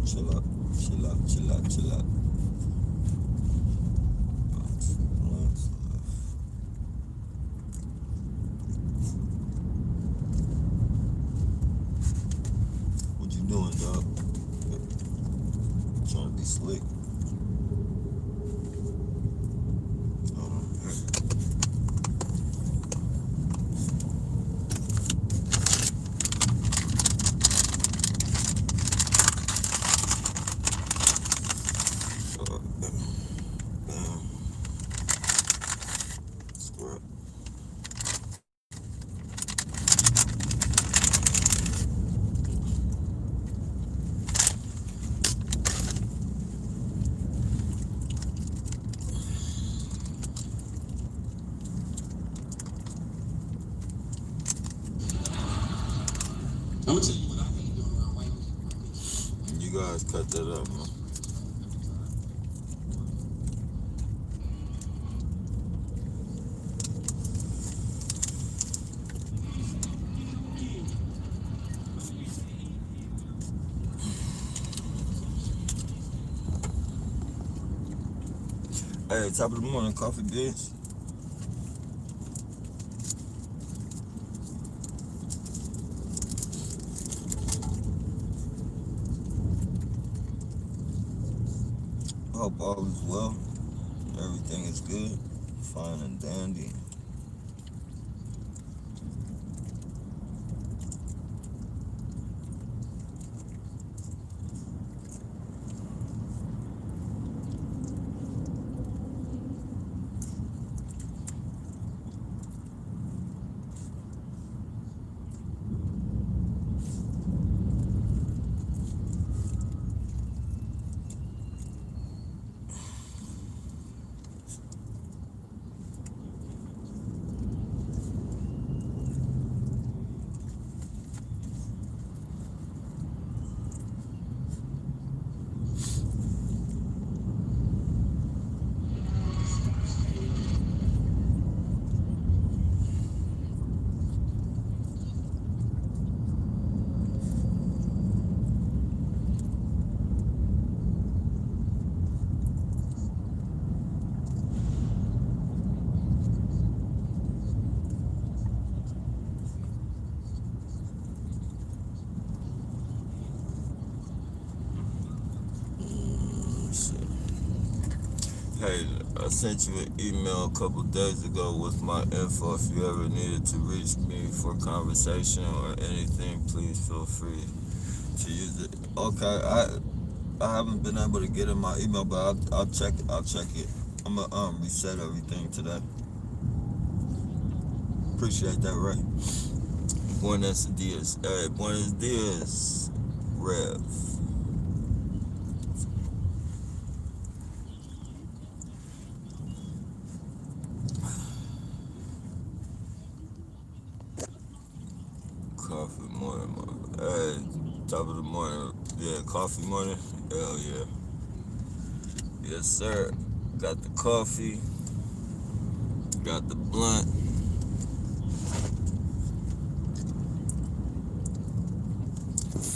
Chill out, chill out, chill out, chill out. What you doing, dog? Trying to be slick. Square. I'm gonna tell you what I hate doing around white people. You guys cut that up, man. Hey, top of the morning, coffee beans. Hope all is well. Everything is good. Fine and dandy. Hey, I sent you an email a couple days ago with my info. If you ever needed to reach me for conversation or anything, please feel free to use it. Okay, I haven't been able to get in my email, but I'll check it. I'll check it. I'm gonna reset everything today. Appreciate that, Ray. Buenos dias. Hey, buenos dias, Rev. Coffee morning, hey, top of the morning. Yeah, coffee morning. Hell yeah. Yes, sir. Got the coffee. Got the blunt.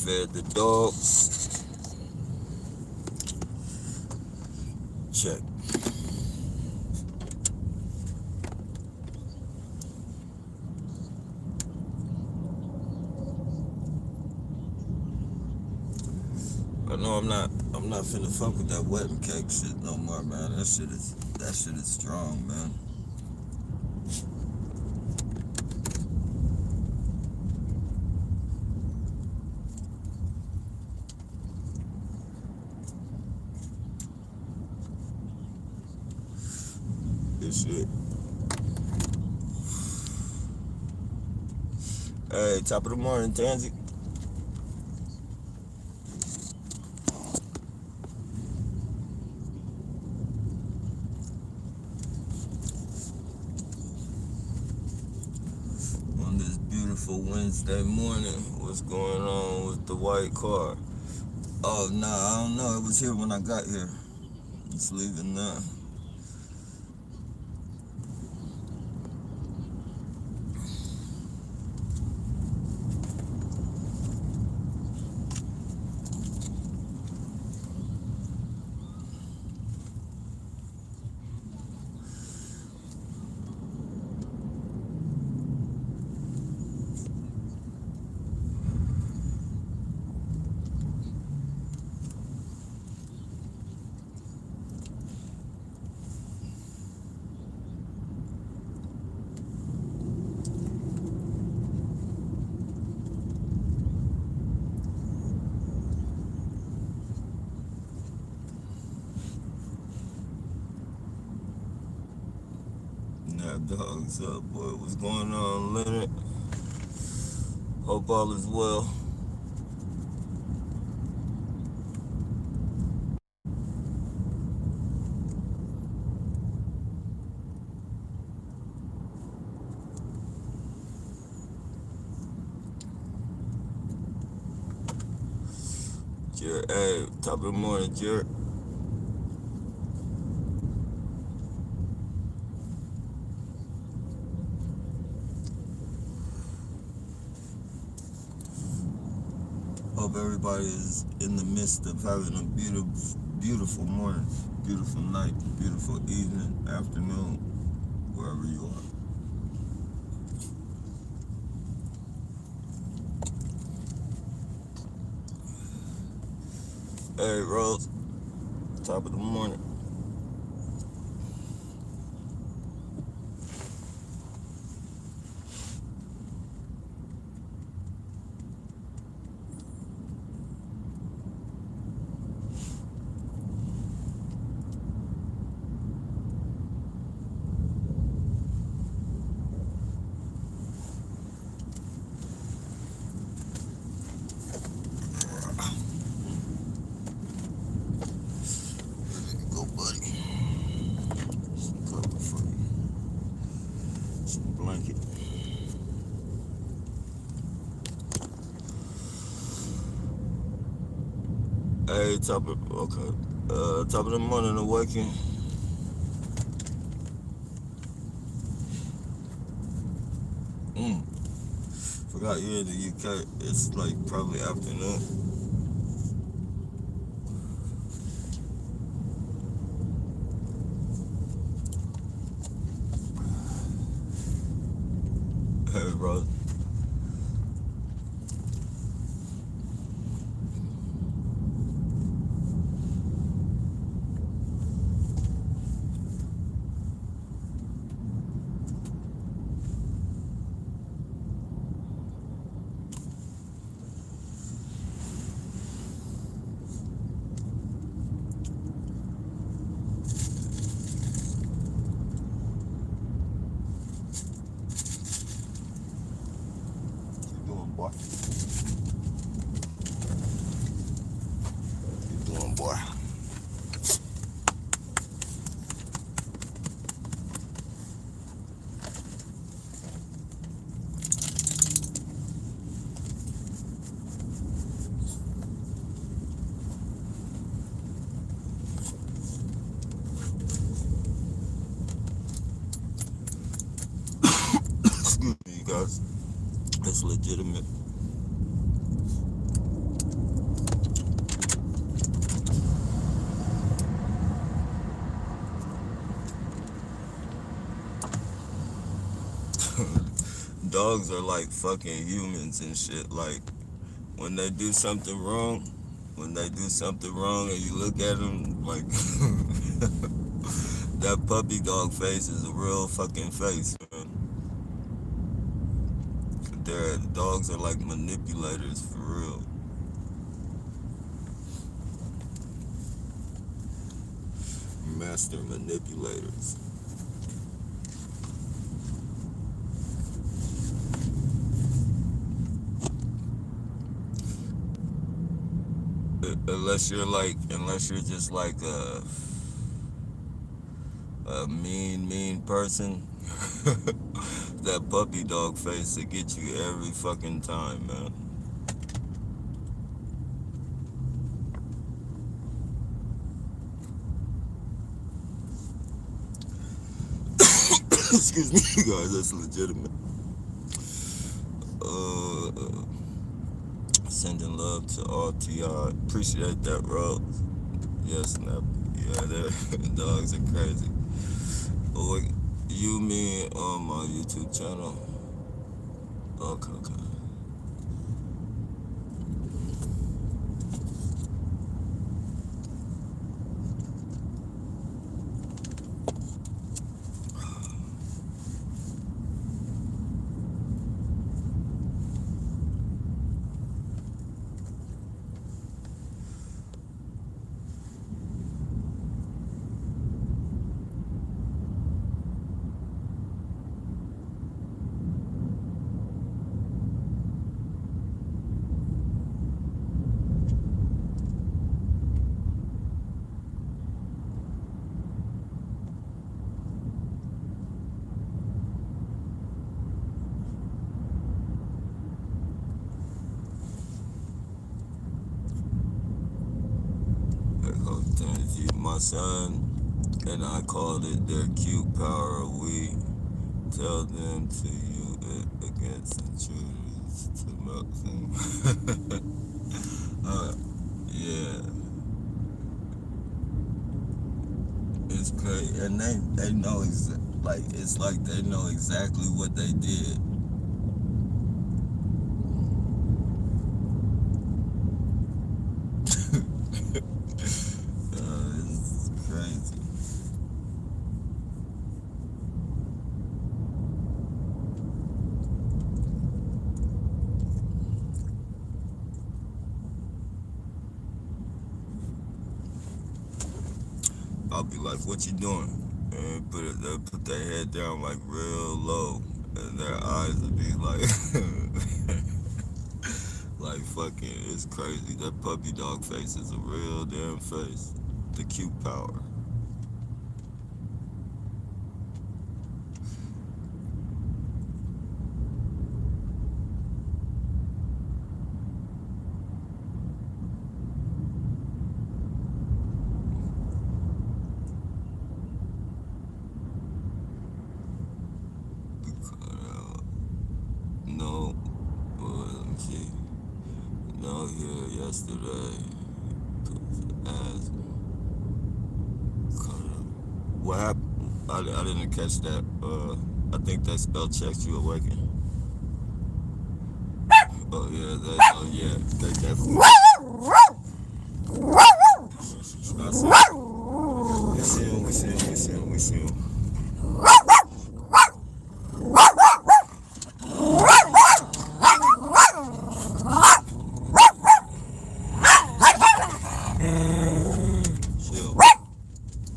Fed the dogs. Check. I know I'm not finna fuck with that wedding cake shit no more, man. That shit is strong, man. This shit. Hey, top of the morning, Tansy. On this beautiful Wednesday morning, what's going on with the white car? Oh, nah, I don't know. It was here when I got here. It's leaving now. Dogs up, boy. What's going on, Leonard? Hope all is well. Jared, hey, top of the morning, Jared. Hope everybody is in the midst of having a beautiful morning, beautiful night, beautiful evening, afternoon, wherever you are. Hey, Rose, top of the morning. Ready to go, buddy. Some cover for you. Some blanket. Hey, top of the morning, awaken. Mm. Forgot you're in the UK. It's like probably afternoon. Hey, bro. You doing, boy? You doing, boy? Excuse me, you guys. It's legitimate. Dogs are like fucking humans and shit. Like, when they do something wrong, and you look at them, like, that puppy dog face is a real fucking face, man. Dogs are like manipulators, for real. Master manipulators. Unless you're just like a mean person, that puppy dog face will get you every fucking time, man. Excuse me, guys, that's legitimate. Uh, Sending love to all TI. Appreciate that, Rose. Yes, Snap. Yeah, the dogs are crazy. Oh, you mean on my YouTube channel? Okay, okay. crazy. My son and I called it their cute power. We tell them to use it against intruders to milk them. Yeah, it's crazy, and they know like it's like they know exactly what they did. It's crazy. I'll be like, "What you doing?" And they'll put their head down like real low, and their eyes will be like, like fucking. It's crazy. That puppy dog face is a real damn face. The cute power. No, let me see. No, here yesterday. As what happened? I didn't catch that. I think that spell checks you awaken. Oh yeah, oh yeah, they definitely. I see him. We see him. We see him. We see him.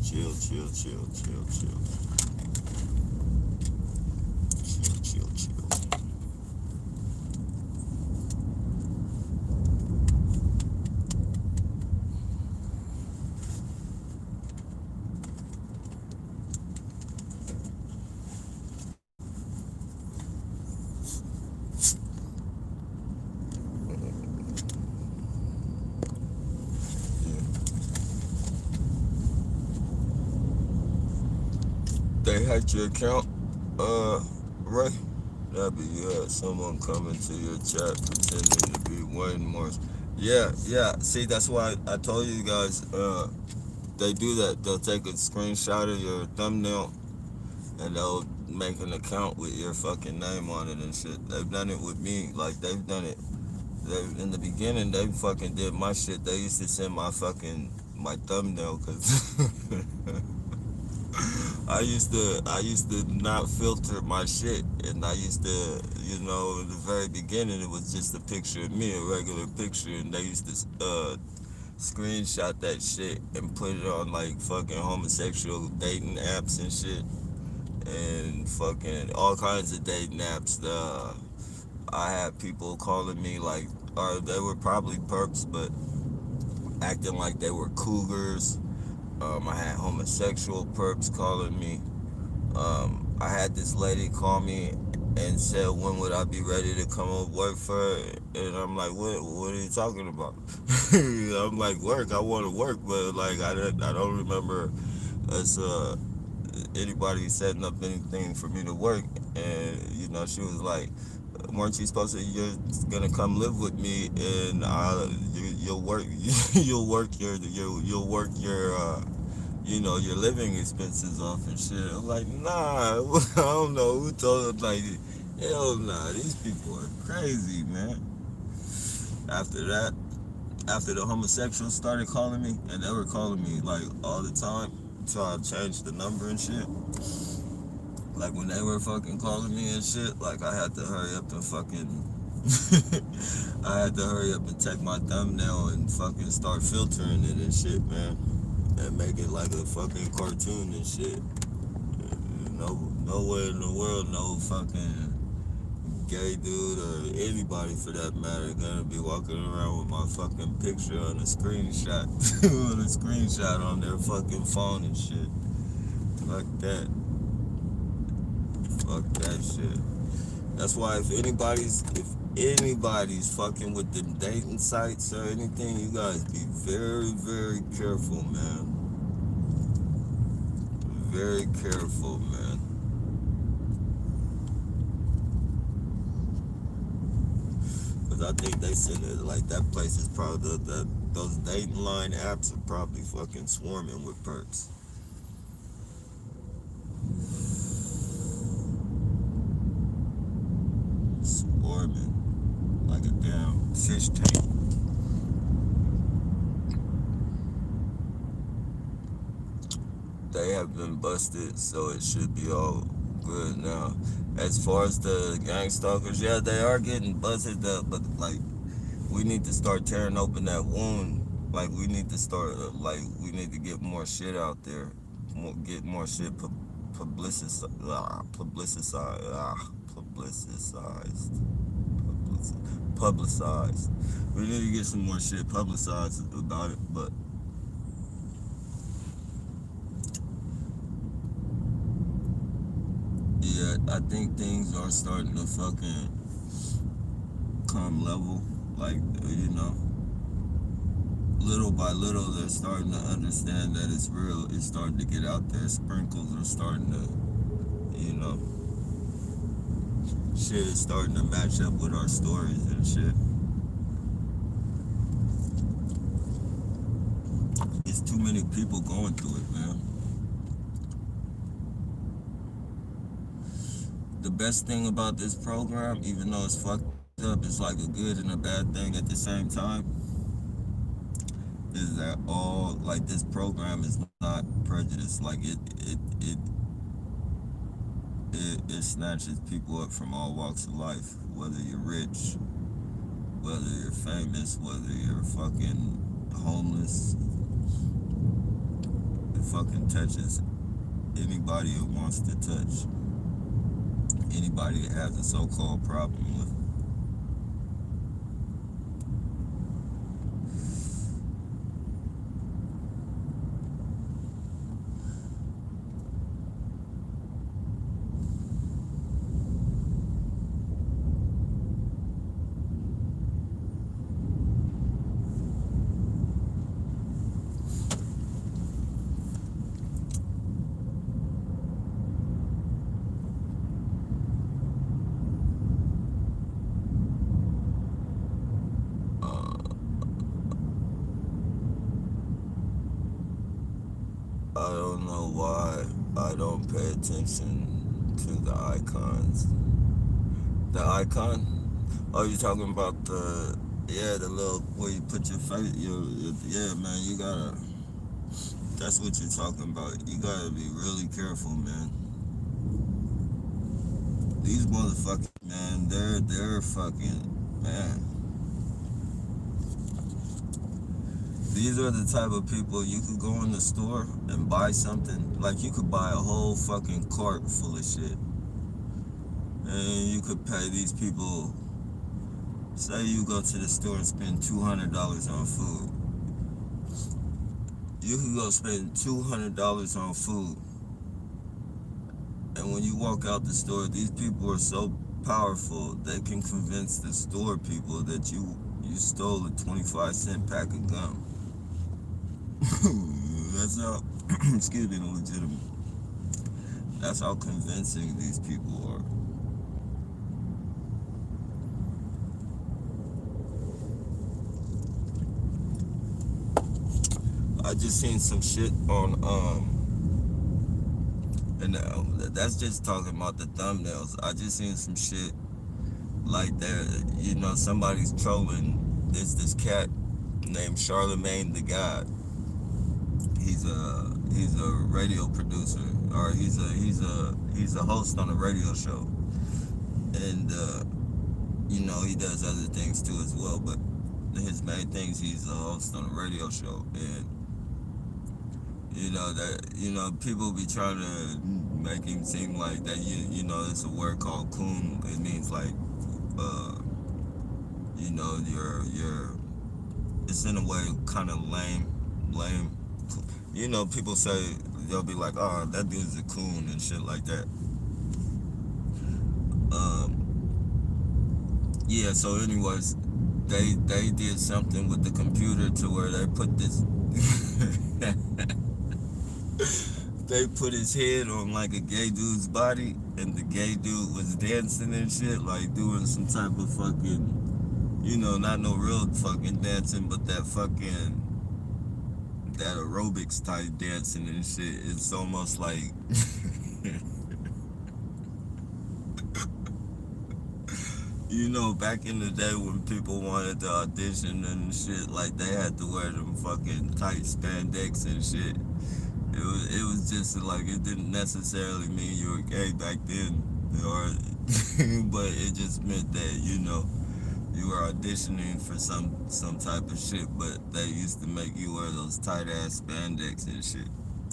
Chill, chill, chill, chill, chill, chill, chill, chill, chill. They hacked your account, Ray. That'd be someone coming to your chat pretending to be Wayne Morris. Yeah. See, that's why I told you guys. They do that. They'll take a screenshot of your thumbnail and they'll make an account with your fucking name on it and shit. They've done it with me. Like they've done it. In the beginning, they fucking did my shit. They used to send my thumbnail because I used to not filter my shit, and I used to, in the very beginning it was just a picture of me, a regular picture, and they used to screenshot that shit and put it on like fucking homosexual dating apps and shit, and fucking all kinds of dating apps. I had people calling me like, or they were probably perps, but acting like they were cougars. I had homosexual perps calling me. I had this lady call me and said, when would I be ready to come up work for her? And I'm like, what are you talking about? I'm like, work, I want to work, but like I don't remember us anybody setting up anything for me to work. And she was like, weren't you supposed to, you're gonna come live with me, and you'll work you'll work your living expenses off and shit. I'm like, nah. I don't know who told them. Like, hell nah, these people are crazy, man. After the homosexuals started calling me, and they were calling me like all the time, so I changed the number and shit. Like when they were fucking calling me and shit, like I had to hurry up and I had to hurry up and take my thumbnail and fucking start filtering it and shit, man. And make it like a fucking cartoon and shit. Nowhere in the world, no fucking gay dude or anybody for that matter gonna be walking around with my fucking picture on a screenshot, on their fucking phone and shit. Fuck that. Fuck that shit. That's why if anybody's fucking with the dating sites or anything, you guys be very, very careful, man. very careful, man. Cause I think they said it like that place is probably those dating line apps are probably fucking swarming with perks. Swarming like a damn fish tank. They have been busted, so it should be all good now. As far as the gang stalkers, yeah, they are getting busted up, but like we need to start tearing open that wound. Like we need to start, we need to get more shit out there, get more shit publicized, publicized. We need to get some more shit publicized about it, but yeah, I think things are starting to fucking come level. Like, little by little, they're starting to understand that it's real. It's starting to get out there. Sprinkles are starting to, shit is starting to match up with our stories and shit. It's too many people going through it, man. The best thing about this program, even though it's fucked up, it's like a good and a bad thing at the same time, is that this program is not prejudiced. Like it snatches people up from all walks of life, whether you're rich, whether you're famous, whether you're fucking homeless. It fucking touches anybody who wants to touch anybody that has a so-called problem with. I don't know why I don't pay attention to the icons. The icon? Oh, you talking about the little where you put your face, yeah, man, you gotta, that's what you're talking about. You gotta be really careful, man. These motherfuckers, man, they're fucking, man. These are the type of people you could go in the store and buy something. Like you could buy a whole fucking cart full of shit. And you could pay these people, say you go to the store and spend $200 on food. You could go spend $200 on food. And when you walk out the store, these people are so powerful, they can convince the store people that you stole a 25-cent pack of gum. That's how, excuse me, legitimate. That's how convincing these people are. I just seen some shit on, and that's just talking about the thumbnails. I just seen some shit like that, somebody's trolling. There's this cat named Charlemagne the God. He's a radio producer, or he's a host on a radio show, and he does other things too as well. But his main things, he's a host on a radio show, and people be trying to make him seem like that. It's a word called coon. It means like you're it's in a way kind of lame. People say, they'll be like, oh, that dude's a coon and shit like that. Yeah, so anyways, they did something with the computer to where they put this they put his head on like a gay dude's body, and the gay dude was dancing and shit, like doing some type of fucking, not no real fucking dancing, but that aerobics type dancing and shit. It's almost like, back in the day when people wanted to audition and shit, like they had to wear them fucking tight spandex and shit. It was just like, it didn't necessarily mean you were gay back then, or but it just meant that you were auditioning for some type of shit. But they used to make you wear those tight ass spandex and shit,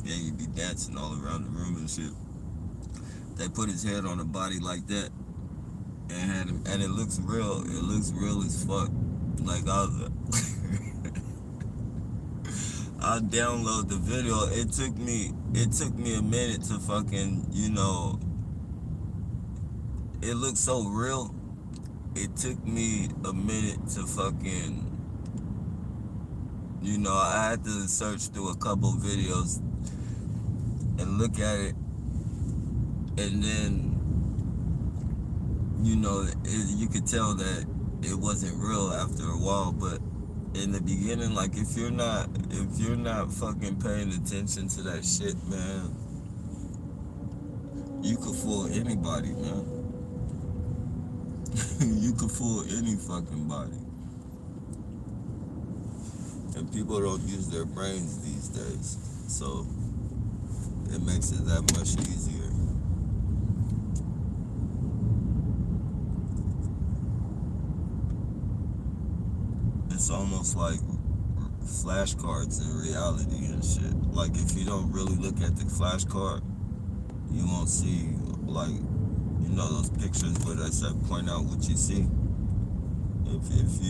and you'd be dancing all around the room and shit. They put his head on a body like that, and had him, and it looks real. It looks real as fuck. Like I'll download the video. It took me a minute to fucking, it looked so real. It took me a minute to fucking, I had to search through a couple videos and look at it, and then, you could tell that it wasn't real after a while. But in the beginning, like, if you're not fucking paying attention to that shit, man, you could fool anybody, man. You could fool any fucking body. And people don't use their brains these days, so it makes it that much easier. It's almost like flashcards in reality and shit. Like, if you don't really look at the flashcard, you won't see, like, those pictures where they say point out what you see. If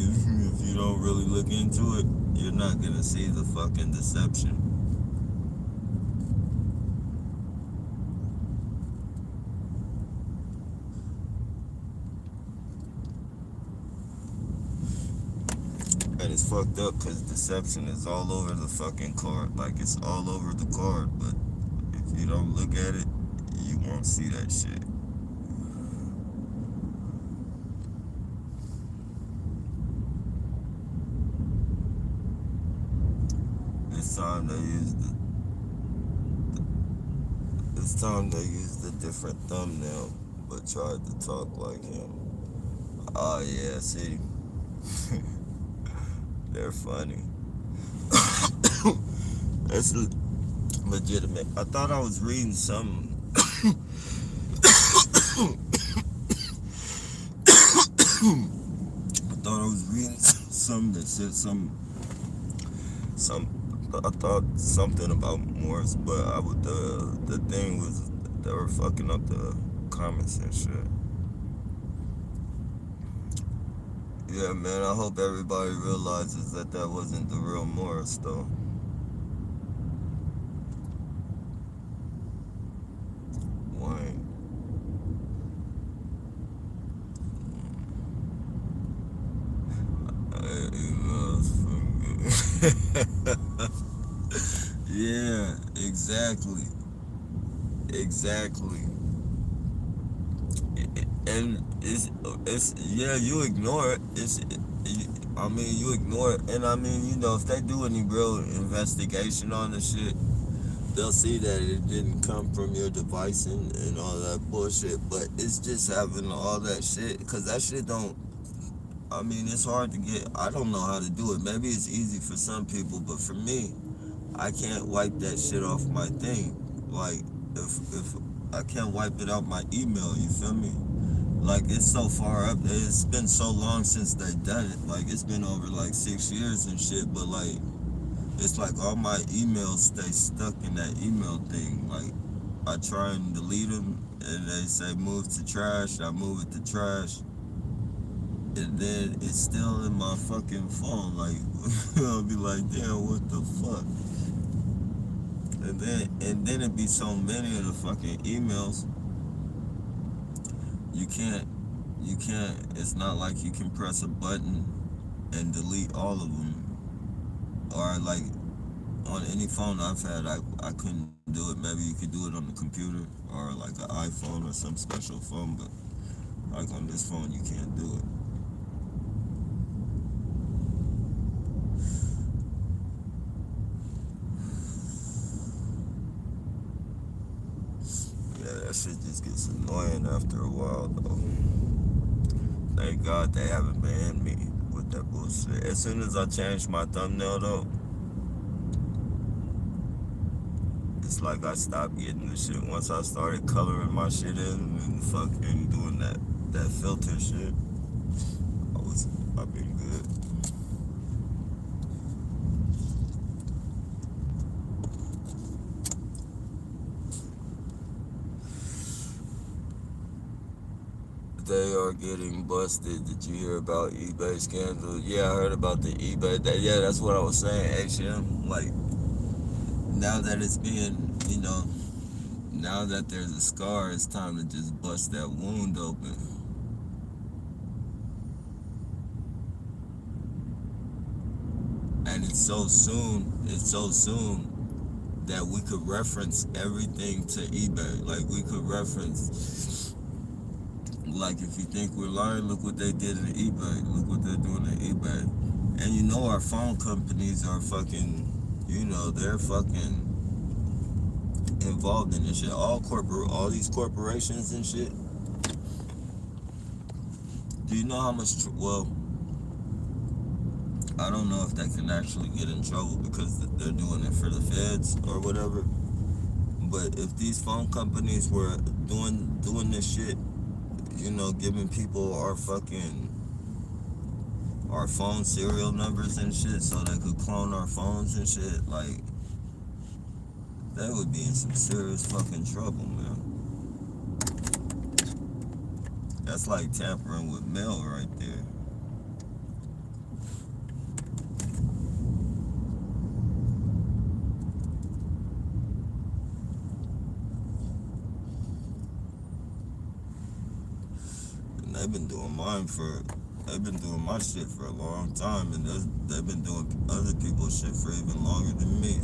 you don't really look into it, you're not gonna see the fucking deception. And it's fucked up because deception is all over the fucking card. Like, it's all over the card, but if you don't look at it, you won't see that shit. This time they used a different thumbnail, but tried to talk like him. Oh yeah, see, they're funny. That's legitimate. I thought I was reading something. I thought I was reading something that said I thought something about Morris, but the thing was they were fucking up the comments and shit. Yeah, man, I hope everybody realizes that wasn't the real Morris, though. Wayne. Yeah, exactly. And it's yeah, you ignore it. You ignore it, and if they do any real investigation on the shit, they'll see that it didn't come from your device and all that bullshit. But it's just having all that shit, because that shit don't. It's hard to get. I don't know how to do it. Maybe it's easy for some people, but for me, I can't wipe that shit off my thing. Like, if I can't wipe it out my email, you feel me? Like, it's so far up. It's been so long since they done it. Like, it's been over like 6 years and shit. But like, it's like all my emails stay stuck in that email thing. Like, I try and delete them, and they say move to trash. I move it to trash, and then it's still in my fucking phone. Like, I'll be like, damn, what the fuck? And then it be so many of the fucking emails. You can't. It's not like you can press a button and delete all of them. Or like on any phone I've had, I couldn't do it. Maybe you could do it on the computer or like an iPhone or some special phone, but like on this phone, you can't do it. Yeah, that shit just gets annoying after a while, though. Thank God they haven't banned me with that bullshit. As soon as I changed my thumbnail, though, it's like I stopped getting the shit. Once I started coloring my shit in and fucking doing that filter shit, I've been good. They are getting busted. Did you hear about eBay scandal? Yeah, I heard about the eBay. Yeah, that's what I was saying, HM. Like, now that it's being, now that there's a scar, it's time to just bust that wound open. And it's so soon that we could reference everything to eBay. Like, we could reference, like, if you think we're lying, look what they did in eBay. Look what they're doing in eBay. And our phone companies are fucking, they're fucking involved in this shit. All these corporations and shit. Do you know how much, well, I don't know if they can actually get in trouble because they're doing it for the feds or whatever. But if these phone companies were doing this shit, giving people our phone serial numbers and shit so they could clone our phones and shit, like, they would be in some serious fucking trouble, man. That's like tampering with mail right there. And they've been doing my shit for a long time, and they've been doing other people's shit for even longer than me.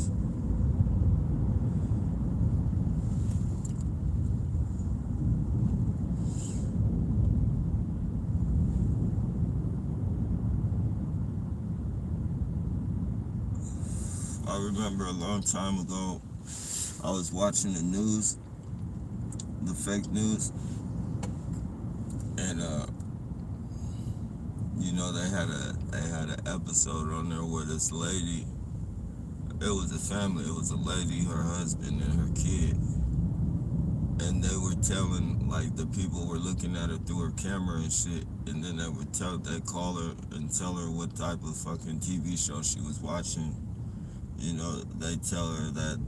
I remember a long time ago, I was watching the news, the fake news, and they had an episode on there where this lady, it was a family, it was a lady, her husband, and her kid, and they were telling, like, the people were looking at her through her camera and shit, and then they call her and tell her what type of fucking TV show she was watching. They tell her that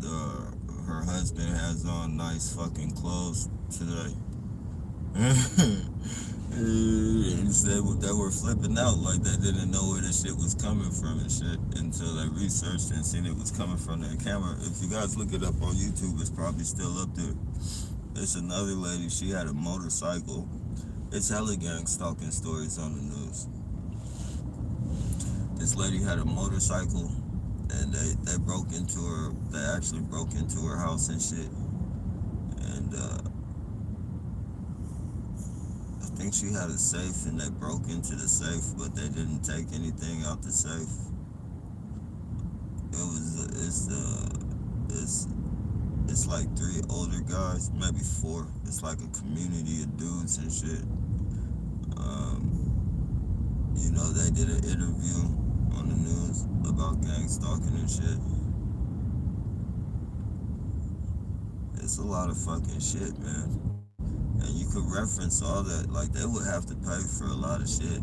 her husband has on nice fucking clothes today. Instead, they were flipping out like they didn't know where this shit was coming from and shit until they researched and seen it was coming from their camera. If you guys look it up on YouTube, it's probably still up there. It's another lady, she had a motorcycle. It's hella gang stalking stories on the news. This lady had a motorcycle, and they actually broke into her house and shit. And I think she had a safe, and they broke into the safe, but they didn't take anything out the safe. It's like 3 older guys, maybe 4. It's like a community of dudes and shit. They did an interview on the news about gang stalking and shit. It's a lot of fucking shit, man. And you could reference all that. Like, they would have to pay for a lot of shit.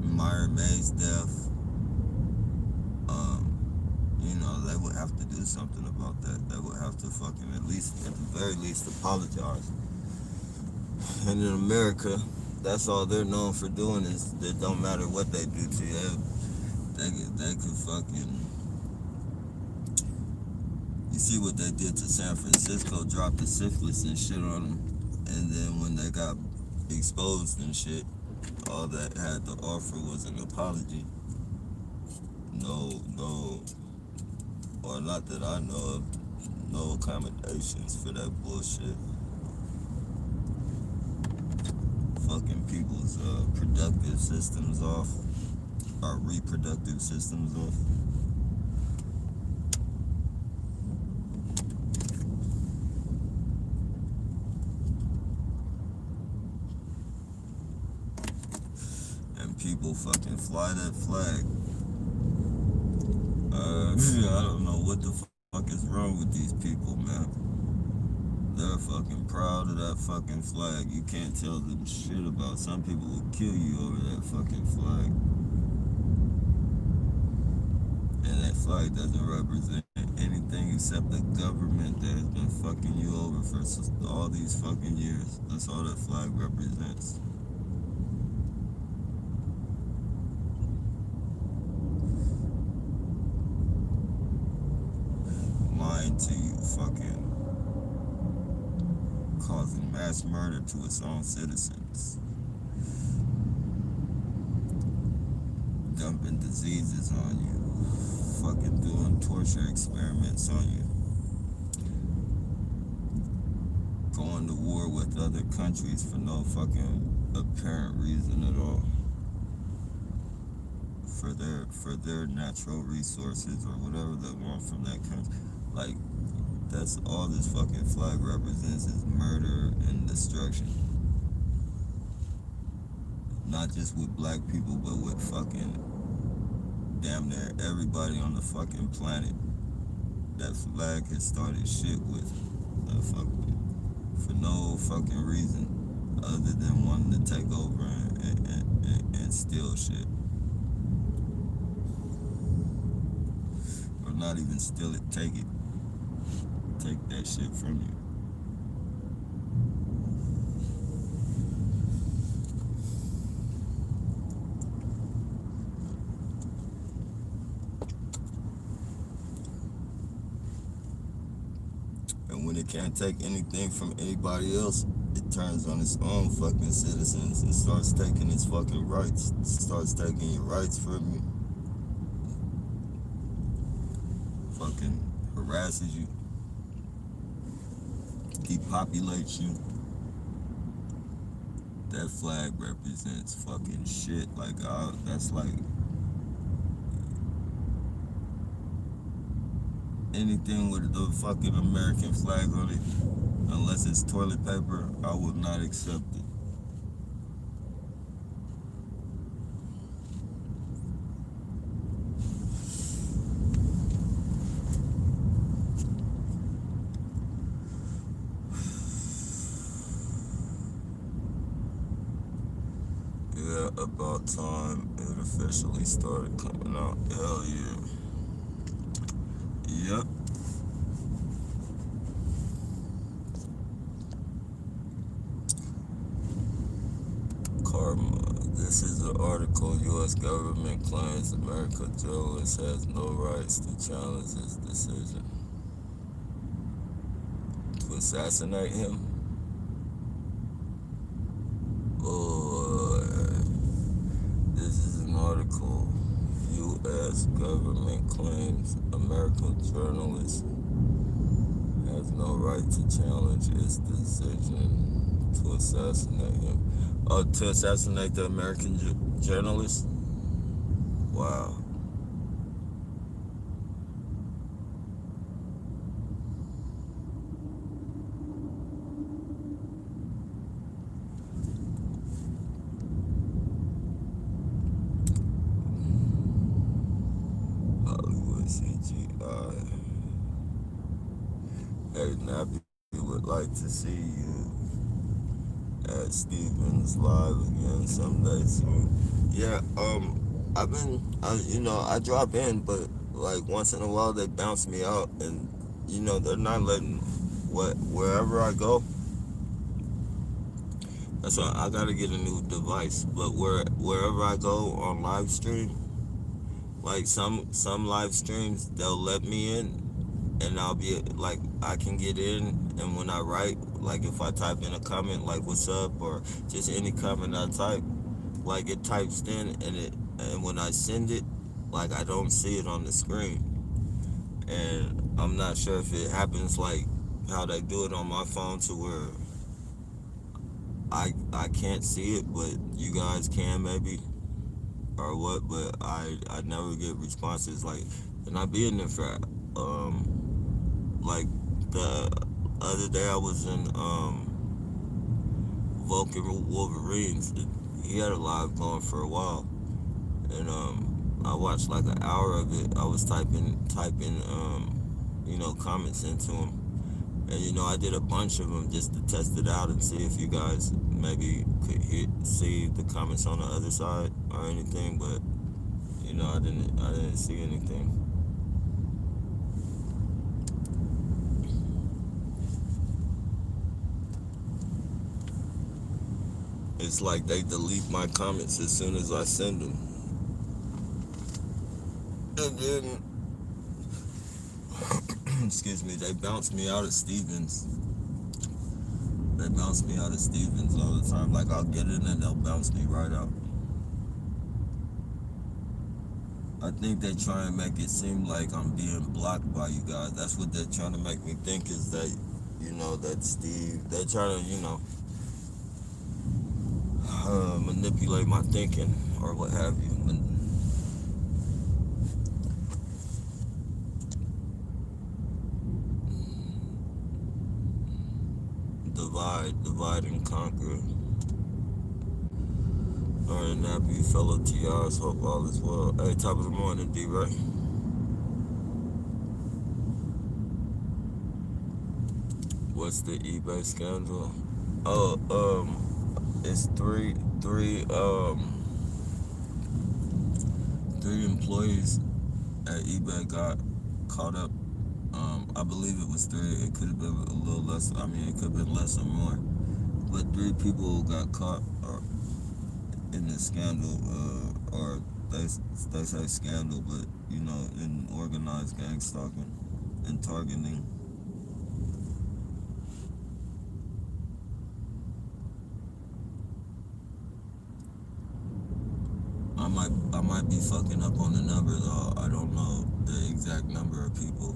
Myron May's death. They would have to do something about that. They would have to fucking at the very least, apologize. And in America, that's all they're known for doing is it don't matter what they do to you. They could fucking... You see what they did to San Francisco, dropped the syphilis and shit on them. And then when they got exposed and shit, all that had to offer was an apology. No, or not that I know of. No accommodations for that bullshit. Fucking people's productive systems off. Our reproductive systems off. And people fucking fly that flag. I don't know what the fuck is wrong with these people, man. They're fucking proud of that fucking flag. You can't tell them shit about. Some people will kill you over that fucking flag. And that flag doesn't represent anything except the government that has been fucking you over for all these fucking years. That's all that flag represents. Lying to you, fucking causing mass murder to its own citizens. Dumping diseases on you. Fucking doing torture experiments on you. Going to war with other countries for no fucking apparent reason at all. For their natural resources or whatever they want from that country. Like, that's all this fucking flag represents is murder and destruction. Not just with black people, but with fucking damn near everybody on the fucking planet. That flag has started shit with. For no fucking reason other than wanting to take over and steal shit. Or not even steal it, take it. Take that shit from you. And when it can't take anything from anybody else, it turns on its own fucking citizens and starts taking its fucking rights. Starts taking your rights from you. Fucking harasses you. Depopulates you. That flag represents fucking shit. Like, that's like anything with the fucking American flag on it, unless it's toilet paper, I will not accept it. Yeah, about time it officially started coming out. Hell yeah. Yep. Karma. This is an article. U.S. government claims American journalist has no rights to challenge his decision to assassinate him. This is an article. U.S. government claims American journalist has no right to challenge its decision to assassinate him. To assassinate the American journalist? Wow. Hollywood CGI. Hey, Nappy would like to see you at Stevens Live again someday soon. Yeah, I drop in, but like once in a while they bounce me out, and they're not letting wherever I go. That's why I gotta get a new device. But wherever I go on live stream, like some live streams, they'll let me in, and I'll be like, I can get in, and when I write, like if I type in a comment like "what's up" or just any comment I type, like it types in, and when I send it, like I don't see it on the screen, and I'm not sure if it happens like how they do it on my phone to where I can't see it, but you guys can maybe or what. But I never get responses like, and I be in there for like the other day I was in Vulcan Wolverines. He had a live going for a while, and I watched like an hour of it. I was typing comments into him, and I did a bunch of them just to test it out and see if you guys maybe could see the comments on the other side or anything. But I didn't see anything. It's like they delete my comments as soon as I send them, and then excuse me, they bounce me out of Stevens. They bounce me out of Stevens all the time. Like I'll get in and they'll bounce me right out. I think they try and make it seem like I'm being blocked by you guys. That's what they're trying to make me think, is that, that Steve, they're trying to, manipulate my thinking or what have you. Divide and conquer. Other than that, be fellow TRs, hope all is well. Hey, top of the morning, D-Ray. What's the eBay scandal? Oh, it's three employees at eBay got caught up. I believe it was three. It could have been a little less. I mean, it could have been less or more. But three people got caught in the scandal, or they say scandal, but in organized gang stalking and targeting. I might be fucking up on the number though. I don't know the exact number of people.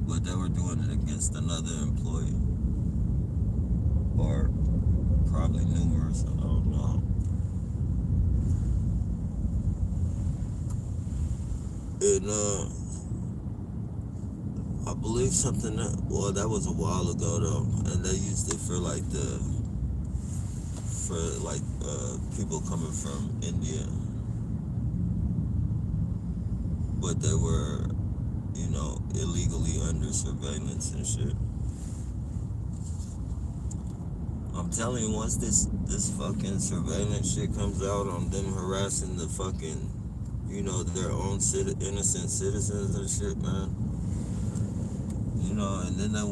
But they were doing it against another employee. Or probably numerous, I don't know. And I believe something that was a while ago though, and they used it for people coming from India. But they were, illegally under surveillance and shit. I'm telling you, once this fucking surveillance shit comes out on them harassing the fucking, their own innocent citizens and shit, man. And then they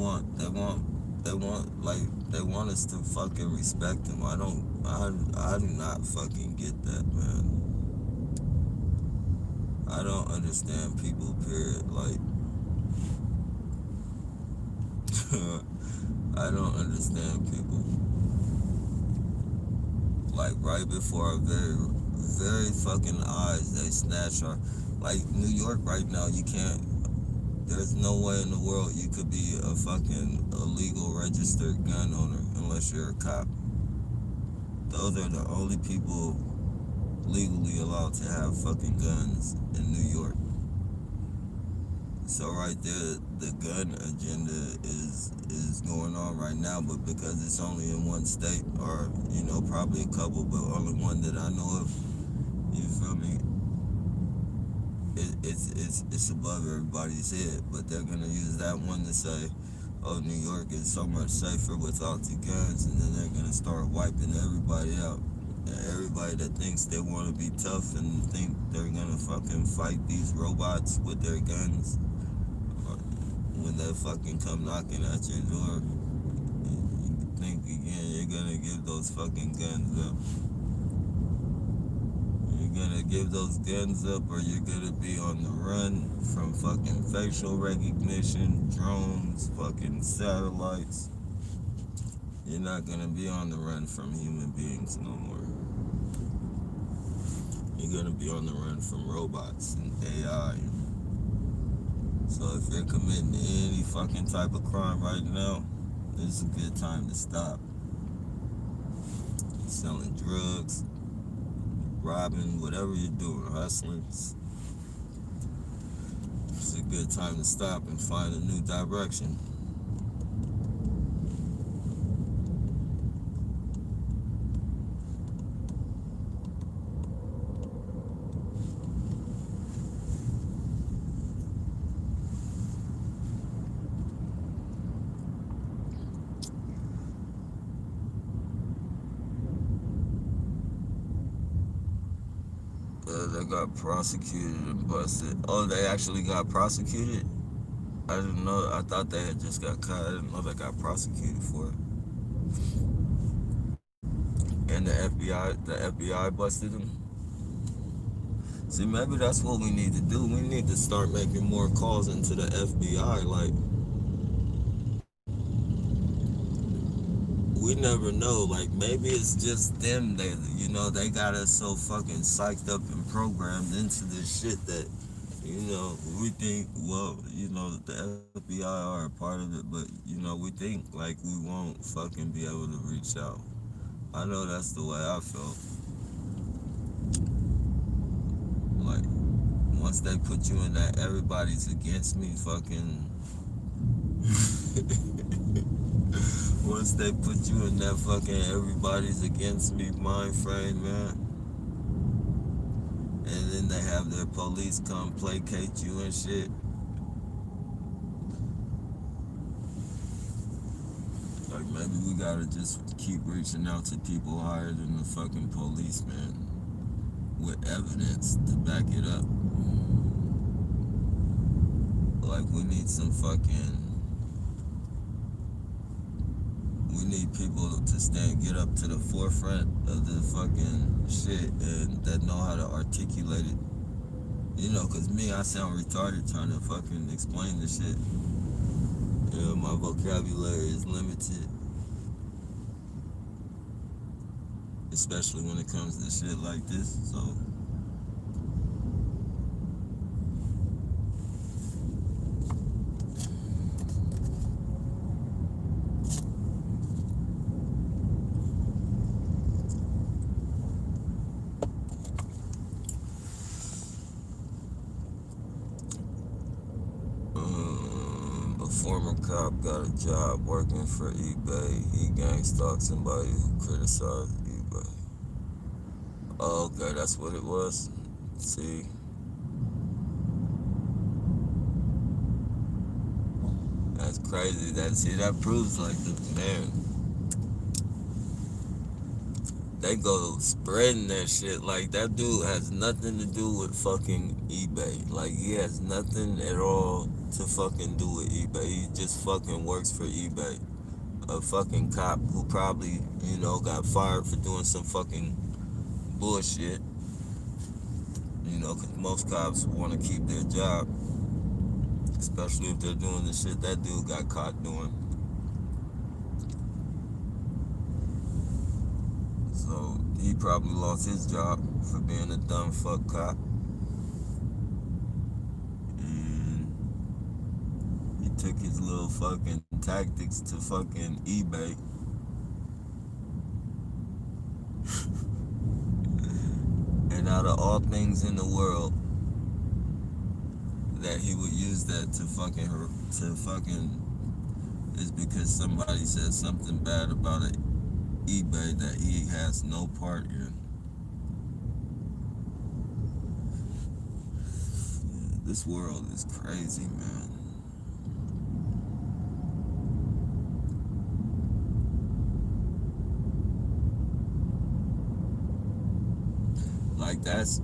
want us to fucking respect them. I do not fucking get that, man. I don't understand people, period. Like, I don't understand people. Like, right before our very, very fucking eyes, they snatch our... Like, New York right now, you can't... There's no way in the world you could be a fucking illegal registered gun owner unless you're a cop. Those are the only people legally allowed to have fucking guns in New York. So right there, the gun agenda is going on right now, but because it's only in one state, or probably a couple, but only one that I know of, you feel me? It's above everybody's head, but they're gonna use that one to say, oh, New York is so much safer without the guns, and then they're gonna start wiping everybody out. And everybody that thinks they want to be tough and think they're gonna fucking fight these robots with their guns, when they fucking come knocking at your door, you think again you're gonna give those fucking guns up. You're gonna give those guns up, or you're gonna be on the run from fucking facial recognition, drones, fucking satellites. You're not gonna be on the run from human beings no more. You're gonna be on the run from robots and AI. So if you're committing any fucking type of crime right now, this is a good time to stop. Selling drugs, robbing, whatever you're doing, hustling. It's a good time to stop and find a new direction. They got prosecuted and busted. Oh, they actually got prosecuted? I didn't know. I thought they had just got caught. I didn't know they got prosecuted for it. And the FBI busted them. See, maybe that's what we need to do. We need to start making more calls into the FBI. Like, we never know. Like, maybe it's just them that, they got us so fucking psyched up and programmed into this shit that, we think, well, the FBI are a part of it, but, we think like we won't fucking be able to reach out. I know that's the way I felt. Like, once they put you in that everybody's against me fucking once they put you in that fucking everybody's against me mind frame, man, and then they have their police come placate you and shit, like, maybe we gotta just keep reaching out to people higher than the fucking police, man, with evidence to back it up. Like, we need people to get up to the forefront of the fucking shit and that know how to articulate it. Cause me, I sound retarded trying to fucking explain the shit. My vocabulary is limited. Especially when it comes to shit like this, so. A former cop got a job working for eBay. He gang stalked somebody who criticized eBay. Oh, okay, that's what it was. See, that's crazy. That proves like they go spreading that shit. Like, that dude has nothing to do with fucking eBay. Like, he has nothing at all to fucking do with eBay. He just fucking works for eBay. A fucking cop who probably, got fired for doing some fucking bullshit. Because most cops want to keep their job. Especially if they're doing the shit that dude got caught doing. So, he probably lost his job for being a dumb fuck cop. And he took his little fucking tactics to fucking eBay. And out of all things in the world, that he would use that to fucking is because somebody said something bad about it eBay that he has no part in. This world is crazy, man. Like, that's,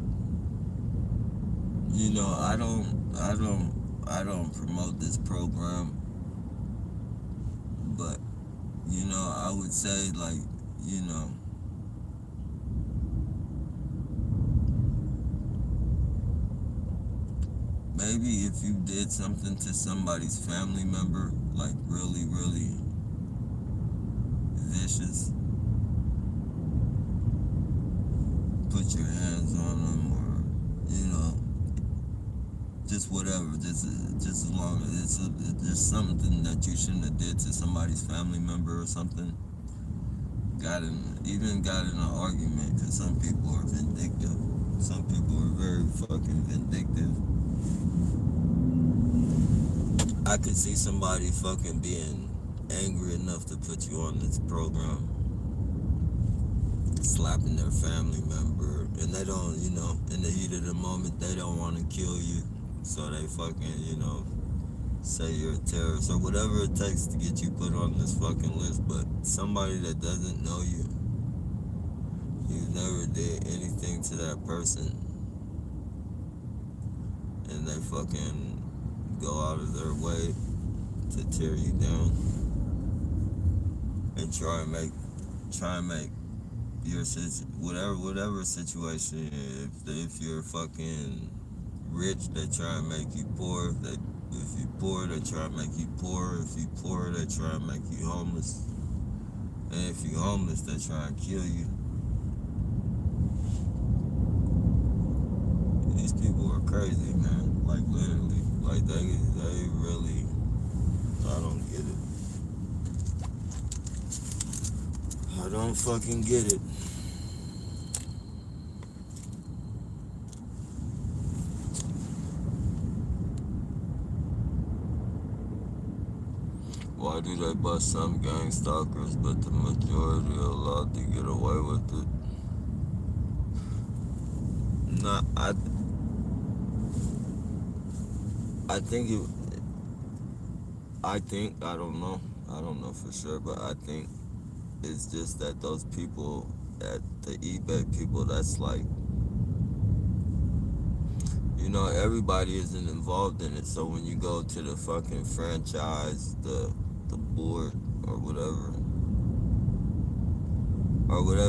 I don't promote this program, but I would say, like, maybe if you did something to somebody's family member, like really, really vicious, put your hands on them, or just whatever. Just as long as it's just something that you shouldn't have did to somebody's family member or something. Got in an argument, because some people are vindictive. Some people are very fucking vindictive. I could see somebody fucking being angry enough to put you on this program, slapping their family member, and they don't, in the heat of the moment, they don't want to kill you, so they fucking, say you're a terrorist or whatever it takes to get you put on this fucking list. But somebody that doesn't know you, you never did anything to that person, and they fucking go out of their way to tear you down and try and make your whatever situation. If you're fucking rich, they try and make you poor. If you poor, they try and make you poor. If you poor, they try and make you homeless. And if you homeless, they try and kill you. These people are crazy, man. Like literally, like they really. I don't get it. I don't fucking get it. Why do they bust some gang stalkers, but the majority are allowed to get away with it? Nah, I think I don't know. I don't know for sure, but I think it's just that those people at the eBay people, that's like, everybody isn't involved in it. So when you go to the fucking franchise, the board or whatever,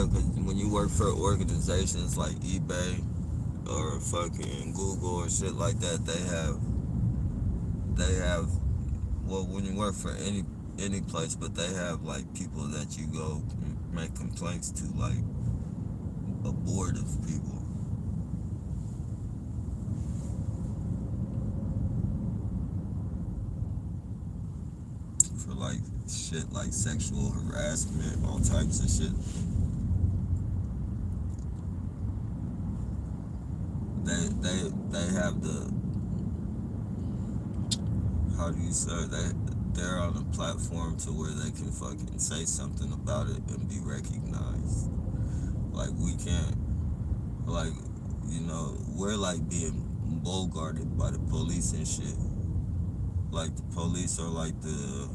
because when you work for organizations like eBay or fucking Google or shit like that, they have, well, when you work for any place, but they have like people that you go make complaints to, like a board of people. For like shit like sexual harassment, all types of shit. They have the, how do you say that, they're on a platform to where they can fucking say something about it and be recognized. Like we can't, like, we're like being bogarted by the police and shit. Like the police are like the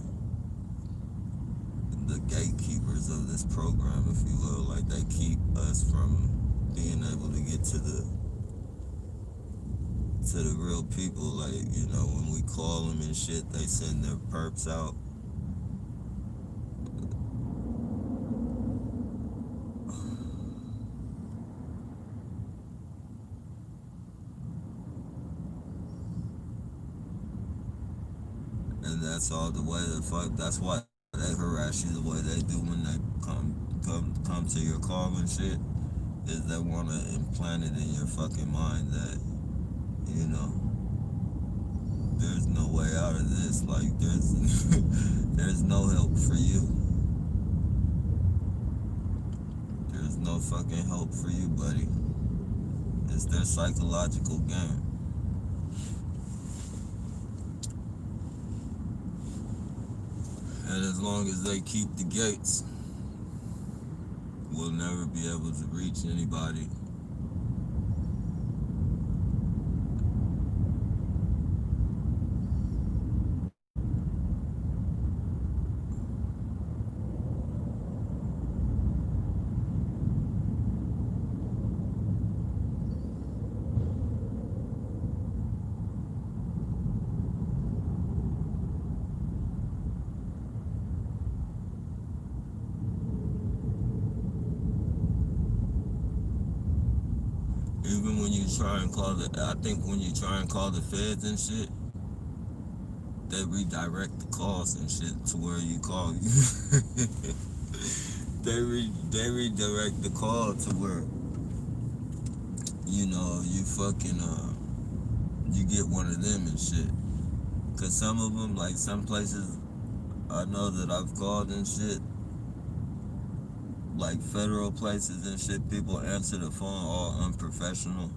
gatekeepers of this program, if you will. Like they keep us from being able to get to the real people. Like, when we call them and shit, they send their perps out. And that's all the way the fuck, that's why they harass you the way they do when they come to your call and shit, is they want to implant it in your fucking mind that, there's no way out of this. Like, there's no help for you. There's no fucking hope for you, buddy. It's their psychological game. And as long as they keep the gates, we'll never be able to reach anybody. Even when you try and I think when you try and call the feds and shit, they redirect the calls and shit to where you call you. they redirect the call to where you fucking you get one of them and shit. Cause some of them, like some places I know that I've called and shit, like federal places and shit, people answer the phone all unprofessional.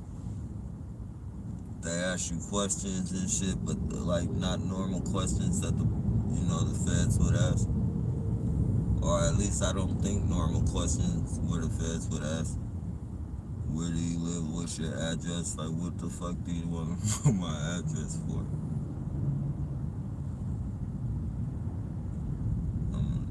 They ask you questions and shit, but like not normal questions that the feds would ask. Or at least I don't think normal questions where the feds would ask. Where do you live? What's your address? Like, what the fuck do you want my address for? Um,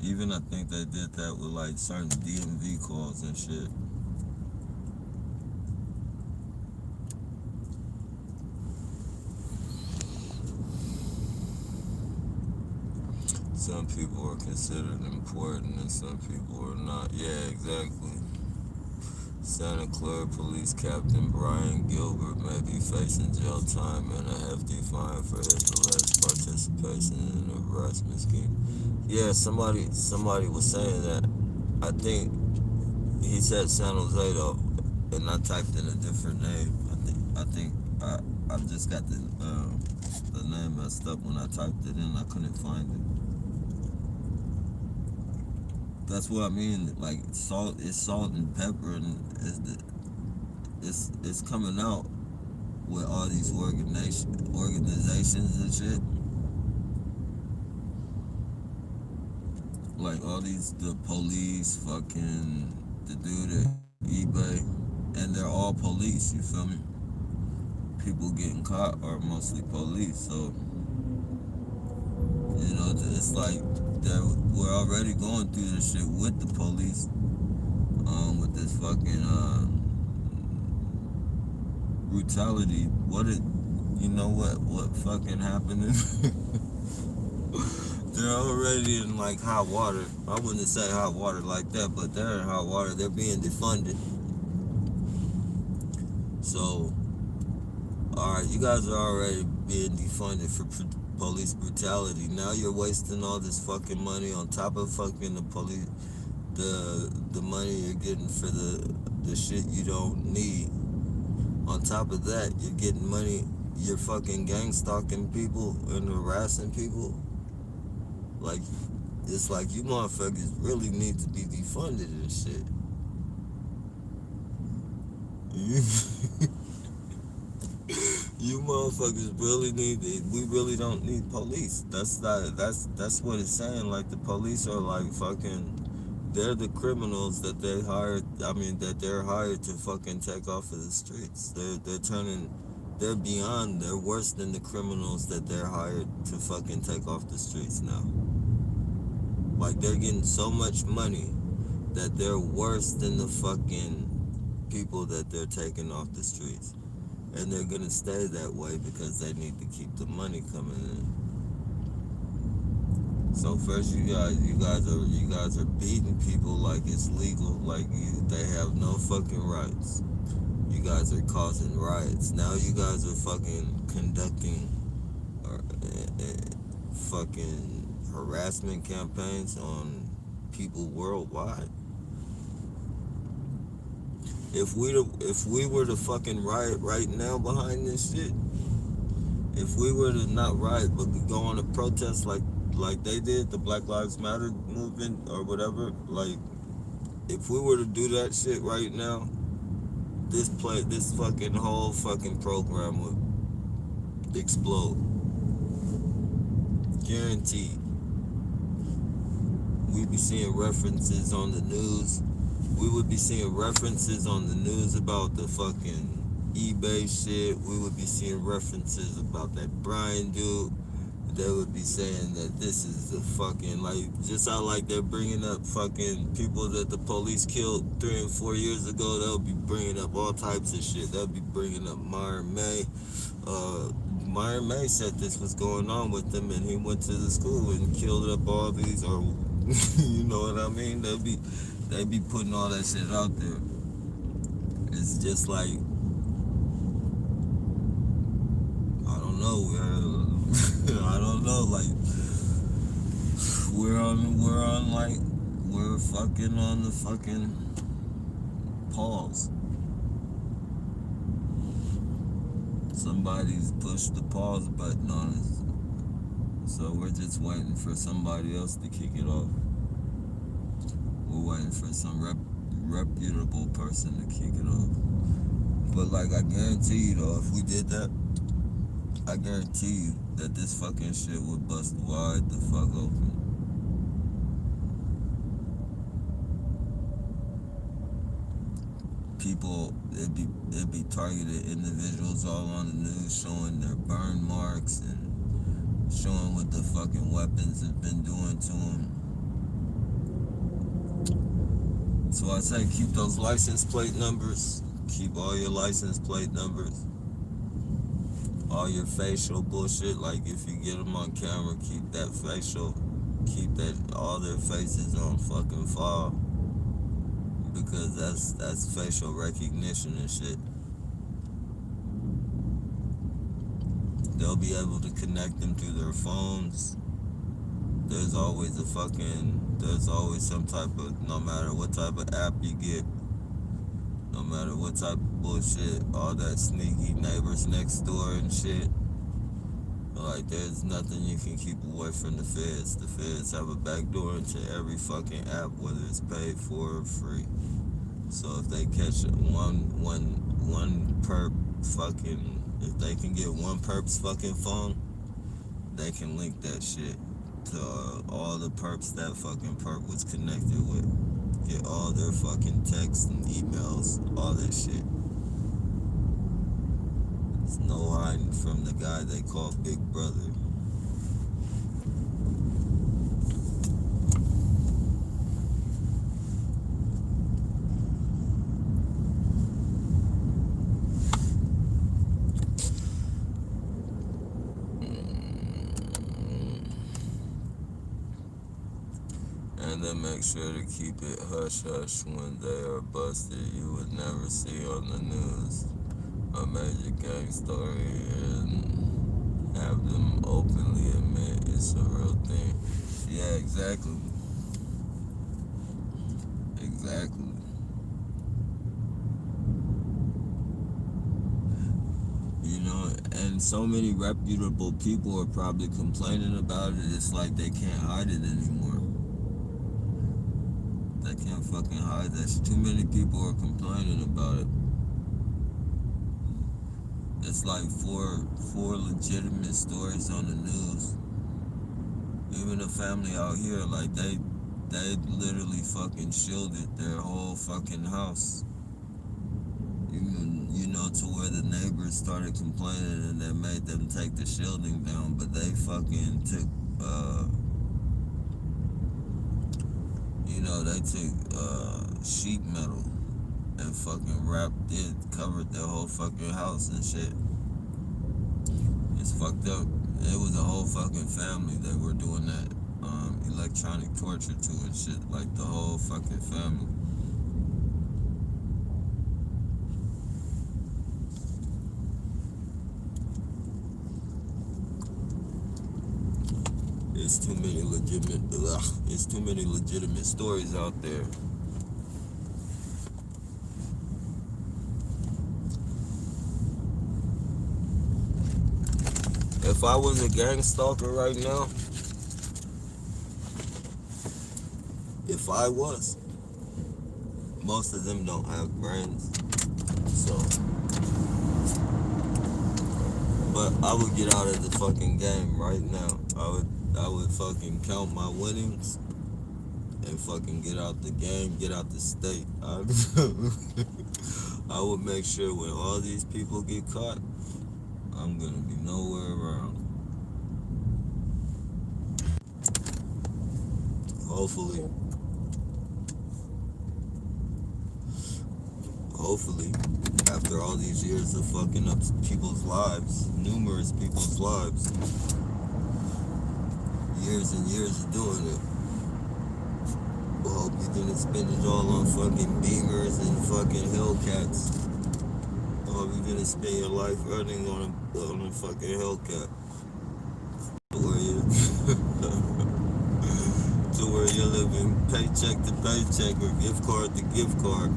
Even I think they did that with like certain DMV calls and shit. Some people are considered important and some people are not. Yeah, exactly. Santa Clara Police Captain Brian Gilbert may be facing jail time and a hefty fine for his alleged participation in a harassment scheme. Yeah, somebody was saying that. I think he said San Jose though, and I typed in a different name. I just got the name messed up when I typed it in. I couldn't find it. That's what I mean. Like salt, it's salt and pepper, and it's coming out with all these organizations and shit. Like all the police, fucking the dude at eBay, and they're all police. You feel me? People getting caught are mostly police, so it's like we're already going through this shit with the police, with this fucking brutality. What fucking happened? They're already in like hot water. I wouldn't say hot water like that, but they're in hot water. They're being defunded. So, alright, you guys are already being defunded for police brutality. Now you're wasting all this fucking money on top of fucking the police, the money you're getting for the shit you don't need. On top of that, you're getting money. You're fucking gang stalking people and harassing people. Like, it's like you motherfuckers really need to be defunded and shit. You motherfuckers really need it. We really don't need police. That's what it's saying. Like the police are like fucking, they're the criminals that they hired. I mean that they're hired to fucking take off of the streets. They're beyond. They're worse than the criminals that they're hired to fucking take off the streets now. Like they're getting so much money that they're worse than the fucking people that they're taking off the streets. And they're gonna stay that way because they need to keep the money coming in. So first you guys are beating people like it's legal, like they have no fucking rights. You guys are causing riots. Now you guys are fucking conducting fucking harassment campaigns on people worldwide. If we were to fucking riot right now behind this shit, if we were to not riot but go on a protest like they did, the Black Lives Matter movement or whatever, like if we were to do that shit right now, this fucking whole fucking program would explode. Guaranteed. We'd be seeing references on the news. We would be seeing references on the news about the fucking eBay shit. We would be seeing references about that Brian dude. They would be saying that this is the fucking, like, just how like they're bringing up fucking people that the police killed 3 and 4 years ago. They'll be bringing up all types of shit. They'll be bringing up Myron May. Myron May said this was going on with him, and he went to the school and killed up all these, or you know what I mean? They be putting all that shit out there. It's just like don't know. I don't know. Like we're fucking on the fucking pause. Somebody's pushed the pause button on us. So we're just waiting for somebody else to kick it off. We're waiting for some reputable person to kick it off. But like, I guarantee you though, if we did that, I guarantee you that this fucking shit would bust wide the fuck open. People, it'd be targeted individuals all on the news showing their burn marks and showing what the fucking weapons have been doing to them. So I say keep those license plate numbers. Keep all your license plate numbers. All your facial bullshit. Like if you get them on camera, keep that facial. Keep that all their faces on fucking file. Because that's facial recognition and shit. They'll be able to connect them through their phones. There's always some type of, no matter what type of app you get, no matter what type of bullshit, all that sneaky neighbors next door and shit. Like, there's nothing you can keep away from the feds. The feds have a backdoor into every fucking app, whether it's paid for or free. So if they catch one perp fucking, if they can get one perp's fucking phone, they can link that shit to all the perps that fucking perp was connected with. Get all their fucking texts and emails, all that shit. There's no hiding from the guy they call Big Brother. And then make sure to keep it hush-hush when they are busted. You would never see on the news a major gang story and have them openly admit it's a real thing. Yeah, exactly. Exactly. You know, and so many reputable people are probably complaining about it. It's like they can't hide it anymore. They can't fucking hide that. Too many people are complaining about it. It's like four legitimate stories on the news. Even the family out here, like they literally fucking shielded their whole fucking house. Even, you know, to where the neighbors started complaining and they made them take the shielding down, but they fucking took they took sheet metal and fucking covered their whole fucking house and shit. It's fucked up. It was a whole fucking family that were doing that electronic torture to and shit. Like the whole fucking family. It's too many legitimate stories out there. If I was a gang stalker right now, if I was, most of them don't have brains, so, but I would get out of the fucking game right now. I would fucking count my winnings and fucking get out the game, get out the state. I would make sure when all these people get caught, I'm gonna be nowhere around. Hopefully, after all these years of fucking up people's lives, numerous people's lives, years and years of doing it, I hope you didn't spend it all on fucking Beamers and fucking Hellcats. I hope you didn't to spend your life running on a fucking Hellcat. Where you to where you're living paycheck to paycheck or gift card to gift card.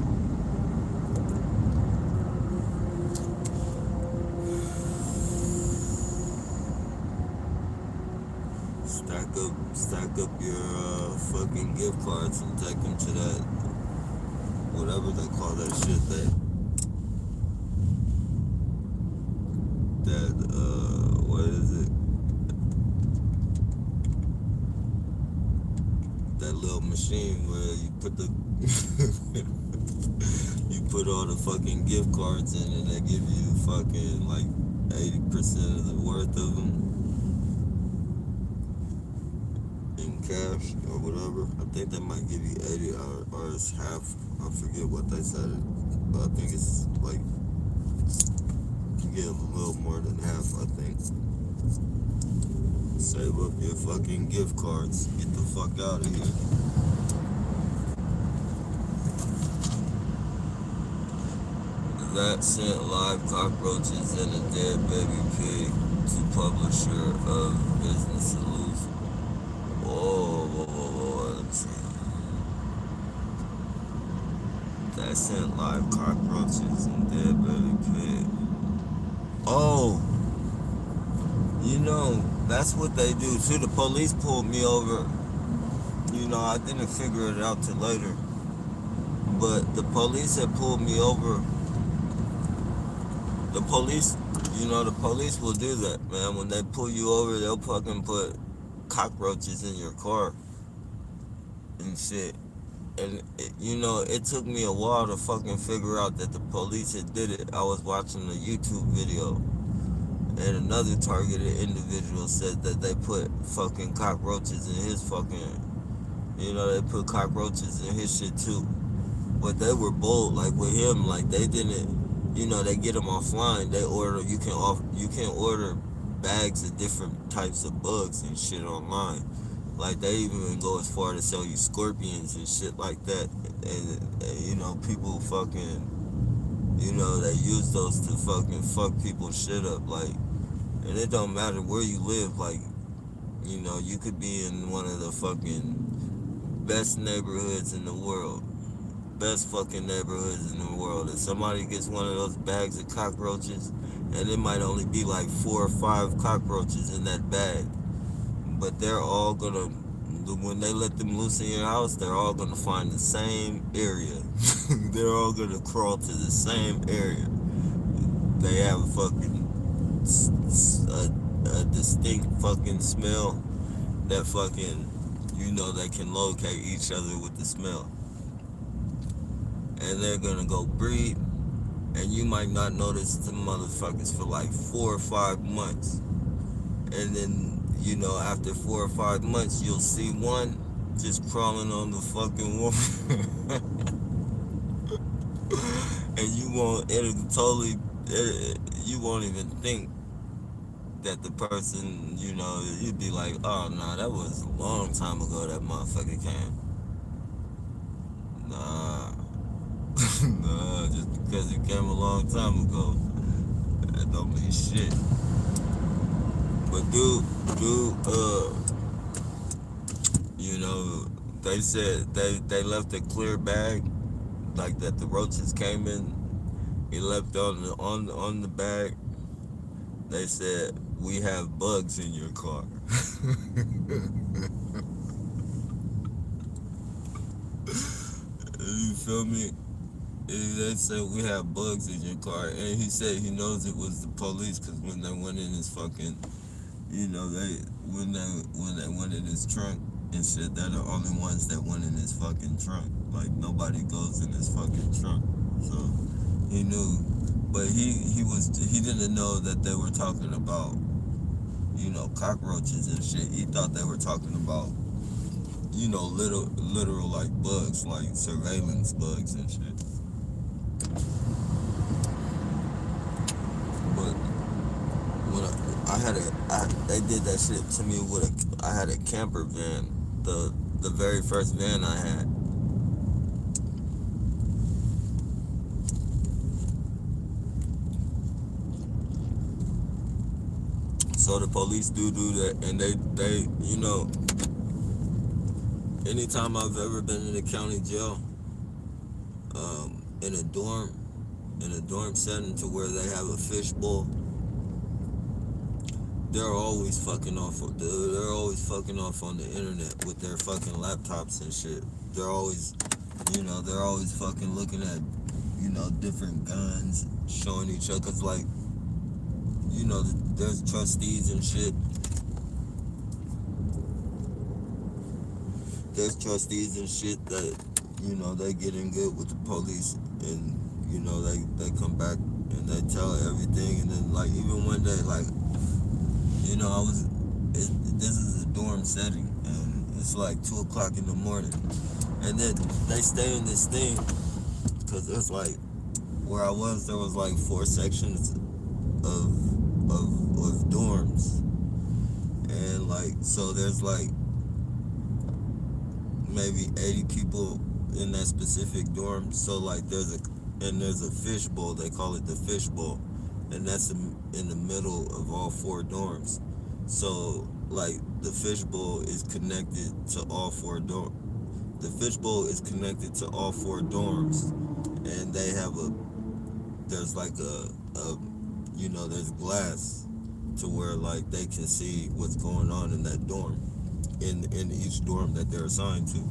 Stack up your fucking gift cards and take them to that, whatever they call that shit, what is it? That little machine where you put the, you put all the fucking gift cards in and they give you fucking like 80% of the worth of them in cash or whatever. I think they might give you 80 or it's half. I forget what they said, but I think it's like you get a little more than half. I think. Save up your fucking gift cards. Get the fuck out of here. That sent live cockroaches and a dead baby pig to publisher of Business Solutions. Whoa, let me see. That sent live cockroaches and dead baby pig. Oh, you know, that's what they do too. The police pulled me over. You know, I didn't figure it out till later. But the police had pulled me over. The police, you know, the police will do that, man. When they pull you over, they'll fucking put cockroaches in your car and shit. And, you know, it took me a while to fucking figure out that the police had did it. I was watching a YouTube video, and another targeted individual said that they put fucking cockroaches in his fucking, you know, they put cockroaches in his shit too. But they were bold, like with him, like they didn't, you know, they get them offline. They order, you can order bags of different types of bugs and shit online. Like they even go as far to sell you scorpions and shit like that. And you know, people fucking, you know, they use those to fucking fuck people's shit up. Like, and it don't matter where you live. Like, you know, you could be in one of the fucking best neighborhoods in the world. Best fucking neighborhoods in the world. If somebody gets one of those bags of cockroaches, and it might only be like 4 or 5 cockroaches in that bag, but they're all gonna, when they let them loose in your house, they're all gonna find the same area. They're all gonna crawl to the same area. They have a fucking a distinct fucking smell that fucking, you know, they can locate each other with the smell. And they're gonna go breed, and you might not notice the motherfuckers for like 4 or 5 months. And then, you know, after 4 or 5 months, you'll see one just crawling on the fucking wall. And you won't even think that the person, you know, you'd be like, oh, nah, that was a long time ago that motherfucker came. Nah. Nah, just because he came a long time ago, that don't mean shit. But dude, you know, they said they left a clear bag, like that the roaches came in. He left on the bag. They said, we have bugs in your car. You feel me? They said we have bugs in your car, and he said he knows it was the police because when they went in his fucking, you know, when they went in his trunk and shit, they're the only ones that went in his fucking trunk. Like nobody goes in his fucking trunk, so he knew, but he didn't know that they were talking about, you know, cockroaches and shit. He thought they were talking about, you know, literal like bugs, like surveillance bugs and shit. But when they did that shit to me with I had a camper van, the very first van I had. So the police do that, and they you know, anytime I've ever been in a county jail, in a dorm setting to where they have a fishbowl, they're always fucking off. They're always fucking off on the internet with their fucking laptops and shit. They're always, they're always fucking looking at, different guns, showing each other. Cause like, there's trustees and shit. There's trustees and shit that, they get in good with the police, and they come back and they tell everything. And then like even one day, like, this is a dorm setting, and it's like 2 o'clock in the morning, and then they stay in this thing, cause there's like, where I was, there was like 4 sections of dorms, and like, so there's like maybe 80 people in that specific dorm. So like there's a fishbowl. They call it the fishbowl, and that's in the middle of all 4 dorms. So like the fishbowl is connected to all 4 dorms. The fishbowl is connected to all 4 dorms, and they have there's like there's glass to where like they can see what's going on in that dorm, in each dorm that they're assigned to.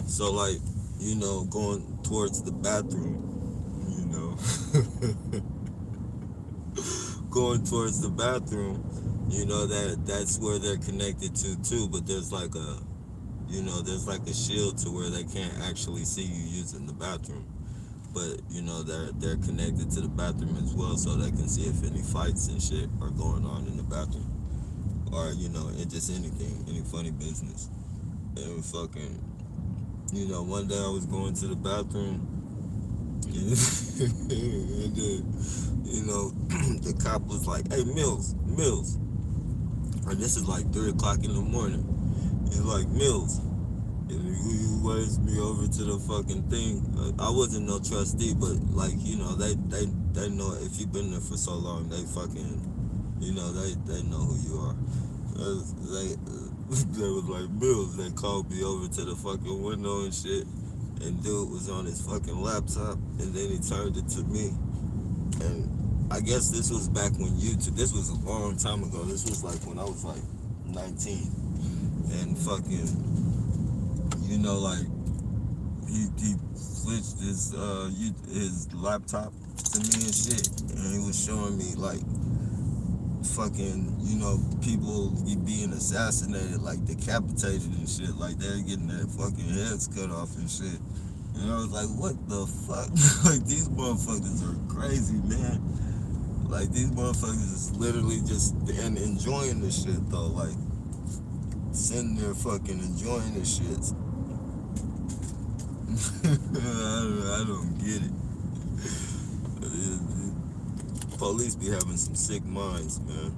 So like, going towards the bathroom, going towards the bathroom, that's where they're connected to too. But there's like a shield to where they can't actually see you using the bathroom. But they're connected to the bathroom as well, so they can see if any fights and shit are going on in the bathroom, or and just anything, any funny business. And fucking, one day I was going to the bathroom, and then, the cop was like, "Hey, Mills," and this is like 3 o'clock in the morning. He's like, "Mills," and he waves me over to the fucking thing. I wasn't no trustee, but like, they know if you've been there for so long, they fucking, they know who you are. They was like, "Mills." They called me over to the fucking window and shit, and dude was on his fucking laptop, and then he turned it to me. And I guess this was back when YouTube, this was a long time ago. This was like when I was like 19, and fucking, like he switched his laptop to me and shit, and he was showing me like fucking, people being assassinated, like decapitated and shit, like they're getting their fucking heads cut off and shit. And I was like, what the fuck? Like, these motherfuckers are crazy, man. Like, these motherfuckers is literally just and enjoying this shit though, like sitting there fucking enjoying this shit. I don't get it. Police be having some sick minds, man,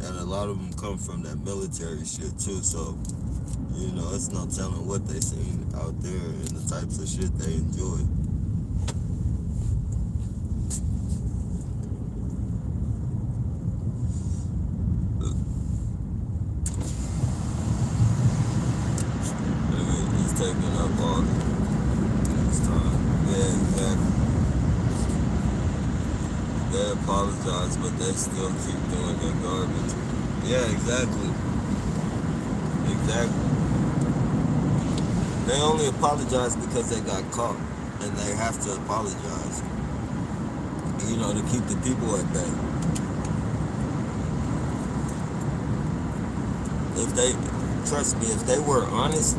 and a lot of them come from that military shit too. So, it's no telling what they seen out there and the types of shit they enjoy. He's taking up all his time. Yeah, exactly. They apologize, but they still keep doing their garbage. Yeah, exactly. Exactly. They only apologize because they got caught, and they have to apologize, to keep the people at bay. Trust me, if they were honest,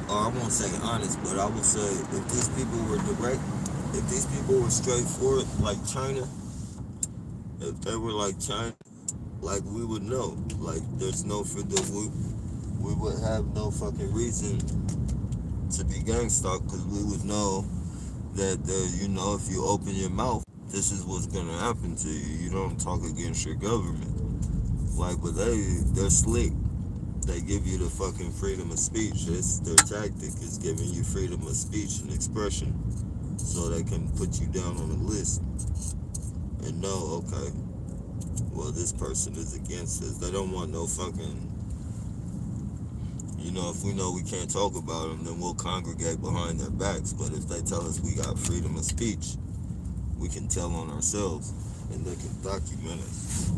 or I won't say honest, but I will say if these people were direct, if these people were straightforward like China, if they were like China, like we would know, like there's no we would have no fucking reason to be gang stalked, because we would know that if you open your mouth, this is what's gonna happen to you. You don't talk against your government. Like, but they're slick. They give you the fucking freedom of speech. It's their tactic, is giving you freedom of speech and expression. so they can put you down on the list and know, okay, well, this person is against this. They don't want no fucking, if we know we can't talk about them, then we'll congregate behind their backs. But if they tell us we got freedom of speech, we can tell on ourselves and they can document us.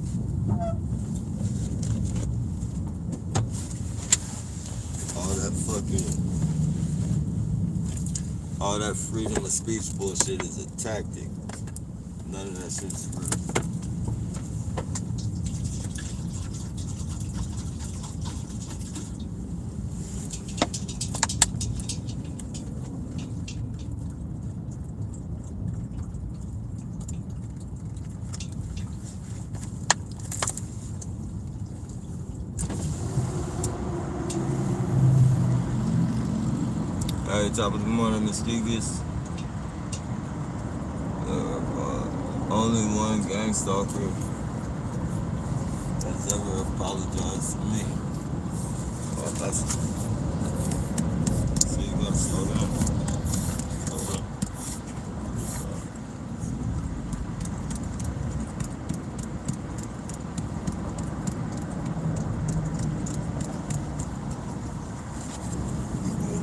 All that freedom of speech bullshit is a tactic. None of that shit's real. Hey, top of the morning, mischievous. Only one gang stalker has ever apologized to me. Oh, that's... So you gotta slow down. Slow down.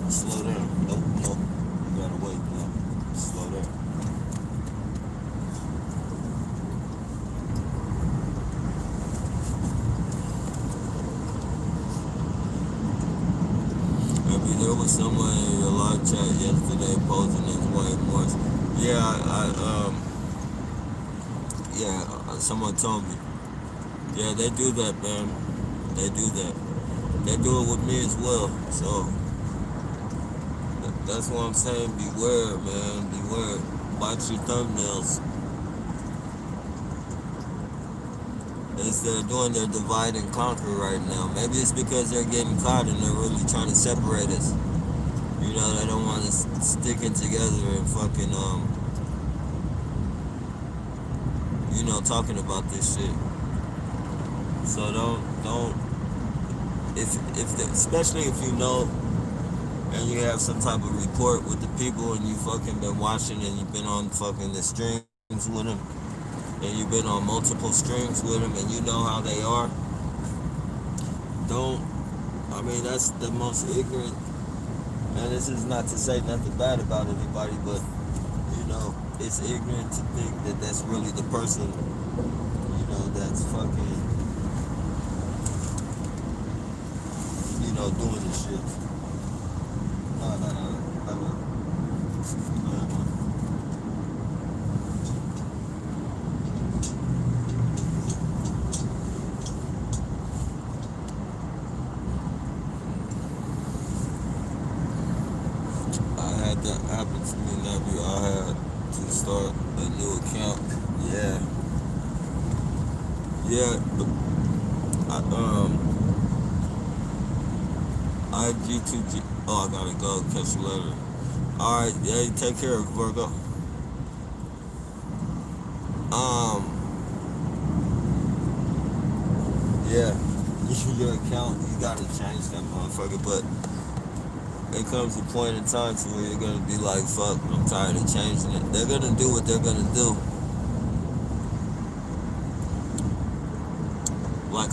Slow down. Nope. You gotta wait now. Slow down. There was someone in your live chat yesterday posing as Wayne Morris. Someone told me. Yeah, they do that, man. They do that. They do it with me as well. So that's what I'm saying. Beware, man. Beware. Watch your thumbnails. They're doing their divide and conquer right now. Maybe it's because they're getting caught and they're really trying to separate us. They don't want us sticking together and fucking, talking about this shit. So don't, especially if you know and you have some type of report with the people and you fucking been watching and you've been on fucking the streams with them. And you've been on multiple streams with them and you know how they are, that's the most ignorant, and this is not to say nothing bad about anybody, but, it's ignorant to think that that's really the person, that's fucking, doing this shit. No. That happened to me, nephew. I had to start a new account. IG2G. Oh, I gotta go. Catch you later. Alright, yeah, take care, Virgo. Your account, you gotta change that motherfucker, but it comes a point in time to where you're gonna be like, fuck, I'm tired of changing it. They're gonna do what they're gonna do. Like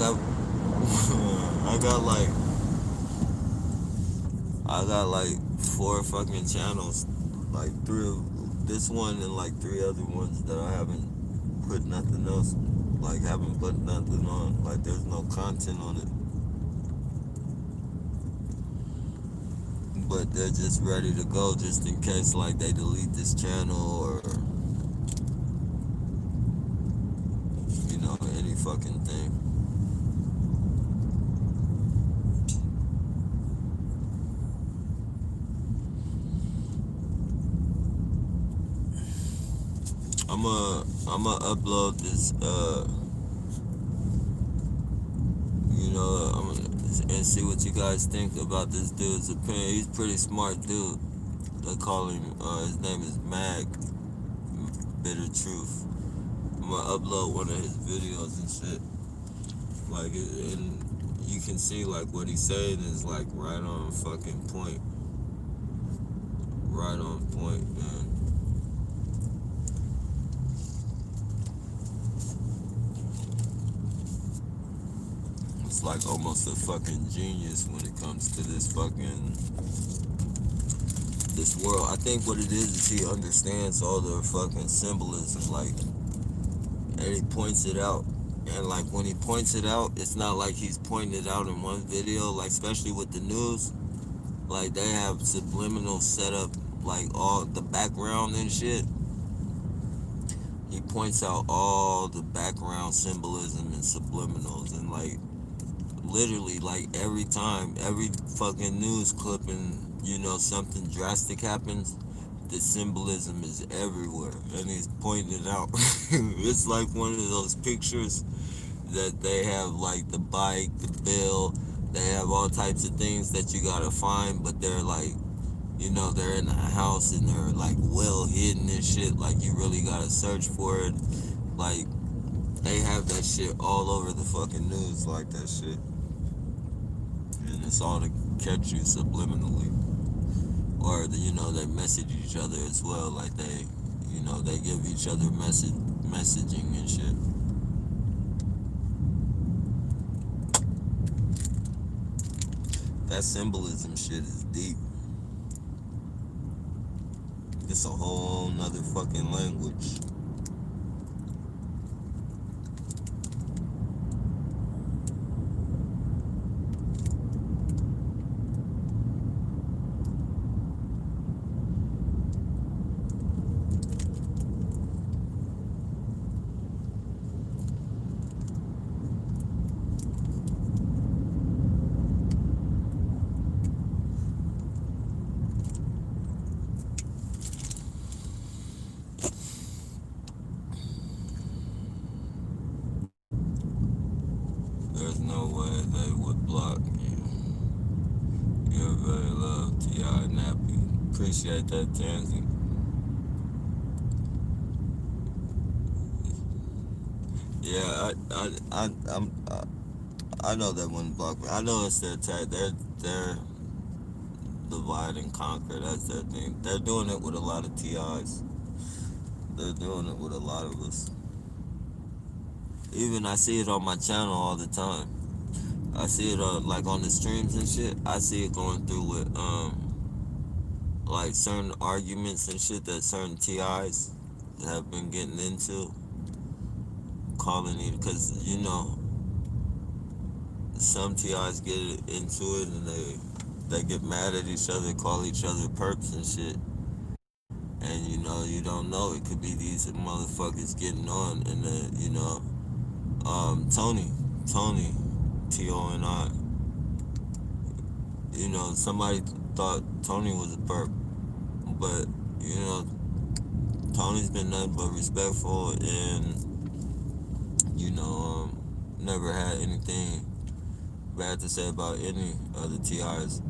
I got like 4 fucking channels, like 3 of this one and like 3 other ones that I haven't put nothing else, haven't put nothing on, there's no content on it. But they're just ready to go just in case they delete this channel or any fucking thing. I'ma upload this and see what you guys think about this dude's opinion. He's a pretty smart dude. They call him, his name is Mag, Bitter Truth. I'm gonna upload one of his videos and shit. And you can see, what he's saying is, right on fucking point. Right on point, man. is like almost a fucking genius when it comes to this world. I think what it is he understands all the fucking symbolism, like, and he points it out. And like when he points it out, it's not like he's pointing it out in one video, like especially with the news. Like they have subliminal setup, like all the background and shit. He points out all the background symbolism and subliminals, and like literally, like every time, every fucking news clipping, you know, something drastic happens, the symbolism is everywhere, and he's pointing it out. It's like one of those pictures that they have, like the bike, the bill, they have all types of things that you gotta find, but they're like, you know, they're in a house and they're like well hidden and shit, like you really gotta search for it. Like they have that shit all over the fucking news, like that shit, and it's all to catch you subliminally. Or you know, they message each other as well, like they, you know, they give each other messaging and shit. That symbolism shit is deep. It's a whole nother fucking language. There's no way they would block you. You're very loved, T.I. Nappy. Appreciate that, Tansy. Yeah, I know they wouldn't block me. I know it's their tag. They're divide and conquer. That's their thing. They're doing it with a lot of TIs. They're doing it with a lot of us. Even I see it on my channel all the time. I see it like on the streams and shit. I see it going through with like certain arguments and shit that certain TIs have been getting into, calling it, because you know some TIs get into it and they get mad at each other, call each other perps and shit. And you know, you don't know, it could be these motherfuckers getting on, and you know, Tony, T-O-N-I, you know, somebody thought Tony was a perp, but you know, Tony's been nothing but respectful, and you know, never had anything bad to say about any of the TIs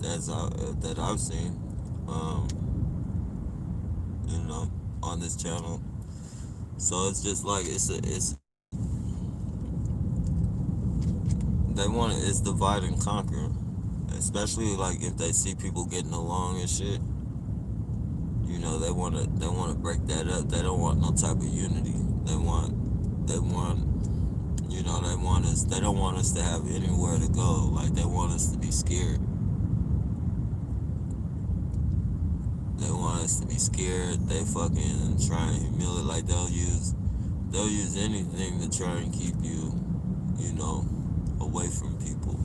that I've seen, you know, on this channel. So it's just like they want it's divide and conquer, especially like if they see people getting along and shit. You know, they wanna break that up. They don't want no type of unity. They want you know, they don't want us to have anywhere to go. Like they want us to be scared. They want us to be scared. They fucking try and humiliate. Like they'll use anything to try and keep you, you know, away from people.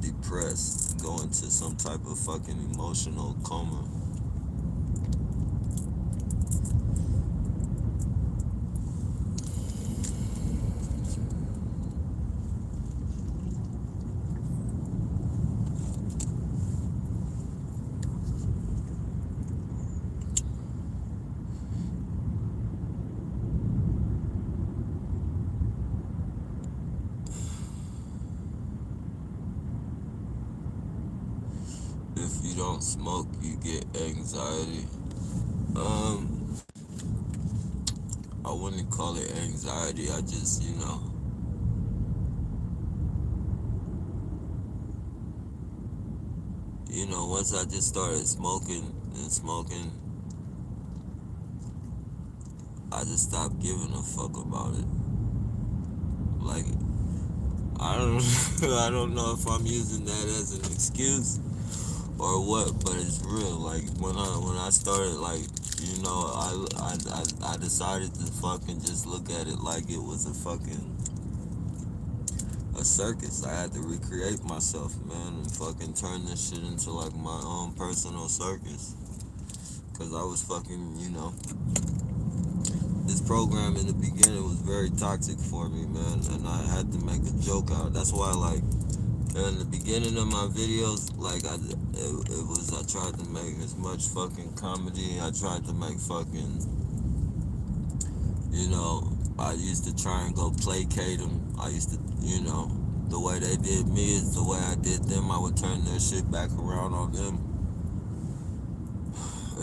Depressed, go into some type of fucking emotional coma. If you don't smoke, you get anxiety. I wouldn't call it anxiety. I just, once I just started smoking, I just stopped giving a fuck about it. Like, I don't, I don't know if I'm using that as an excuse or what, but it's real. Like when I started, like, you know, I decided to fucking just look at it like it was a circus. I had to recreate myself, man, and fucking turn this shit into like my own personal circus. Cause I was fucking, you know, this program in the beginning was very toxic for me, man, and I had to make a joke out. That's why, like, in the beginning of my videos, like, I tried to make as much fucking comedy. I tried to make fucking, you know, I used to try and go placate them. I used to, you know, the way they did me is the way I did them. I would turn their shit back around on them.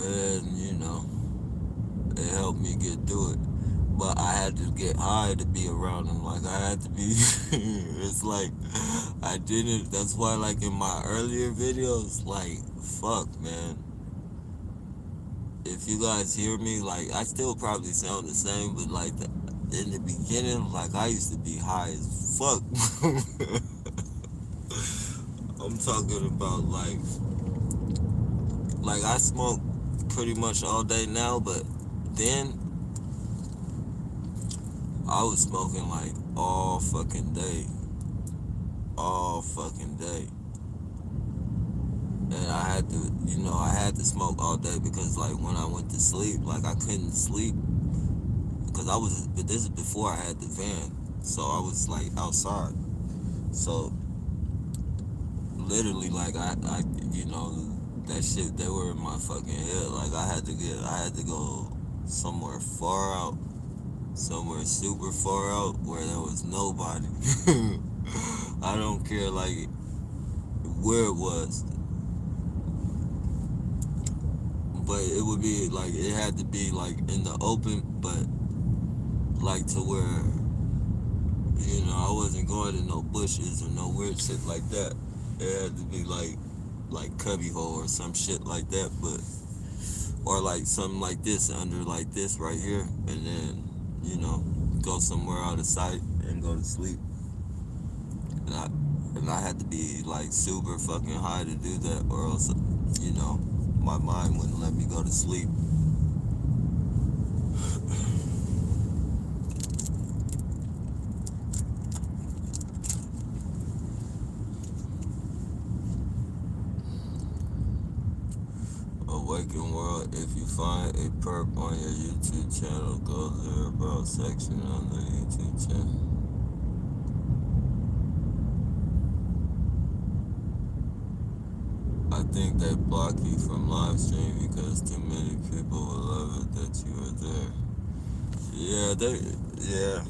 And, you know, it helped me get through it. But I had to get high to be around them. Like, I had to be, it's like, I didn't, that's why, like, in my earlier videos, like, fuck, man. If you guys hear me, like, I still probably sound the same, but, like, in the beginning, like, I used to be high as fuck. I'm talking about, like, I smoke pretty much all day now, but then I was smoking, like, all fucking day. All fucking day. And I had to, you know, I had to smoke all day because, like, when I went to sleep, like, I couldn't sleep because but this is before I had the van, so I was, like, outside. So, literally, like, I you know, that shit, they were in my fucking head. Like, I had to go somewhere far out, somewhere super far out where there was nobody. I don't care, like, where it was. But it would be like, it had to be like in the open, but like to where, you know, I wasn't going to no bushes or no weird shit like that. It had to be like cubbyhole or some shit like that, but, or like something like this, under like this right here, and then, you know, go somewhere out of sight and go to sleep. And I had to be like super fucking high to do that, or else, you know, my mind wouldn't let me go to sleep. Awaken World, if you find a perp on your YouTube channel, go to the About section on the YouTube channel. I think they block you from live stream because too many people will love it that you are there. Yeah.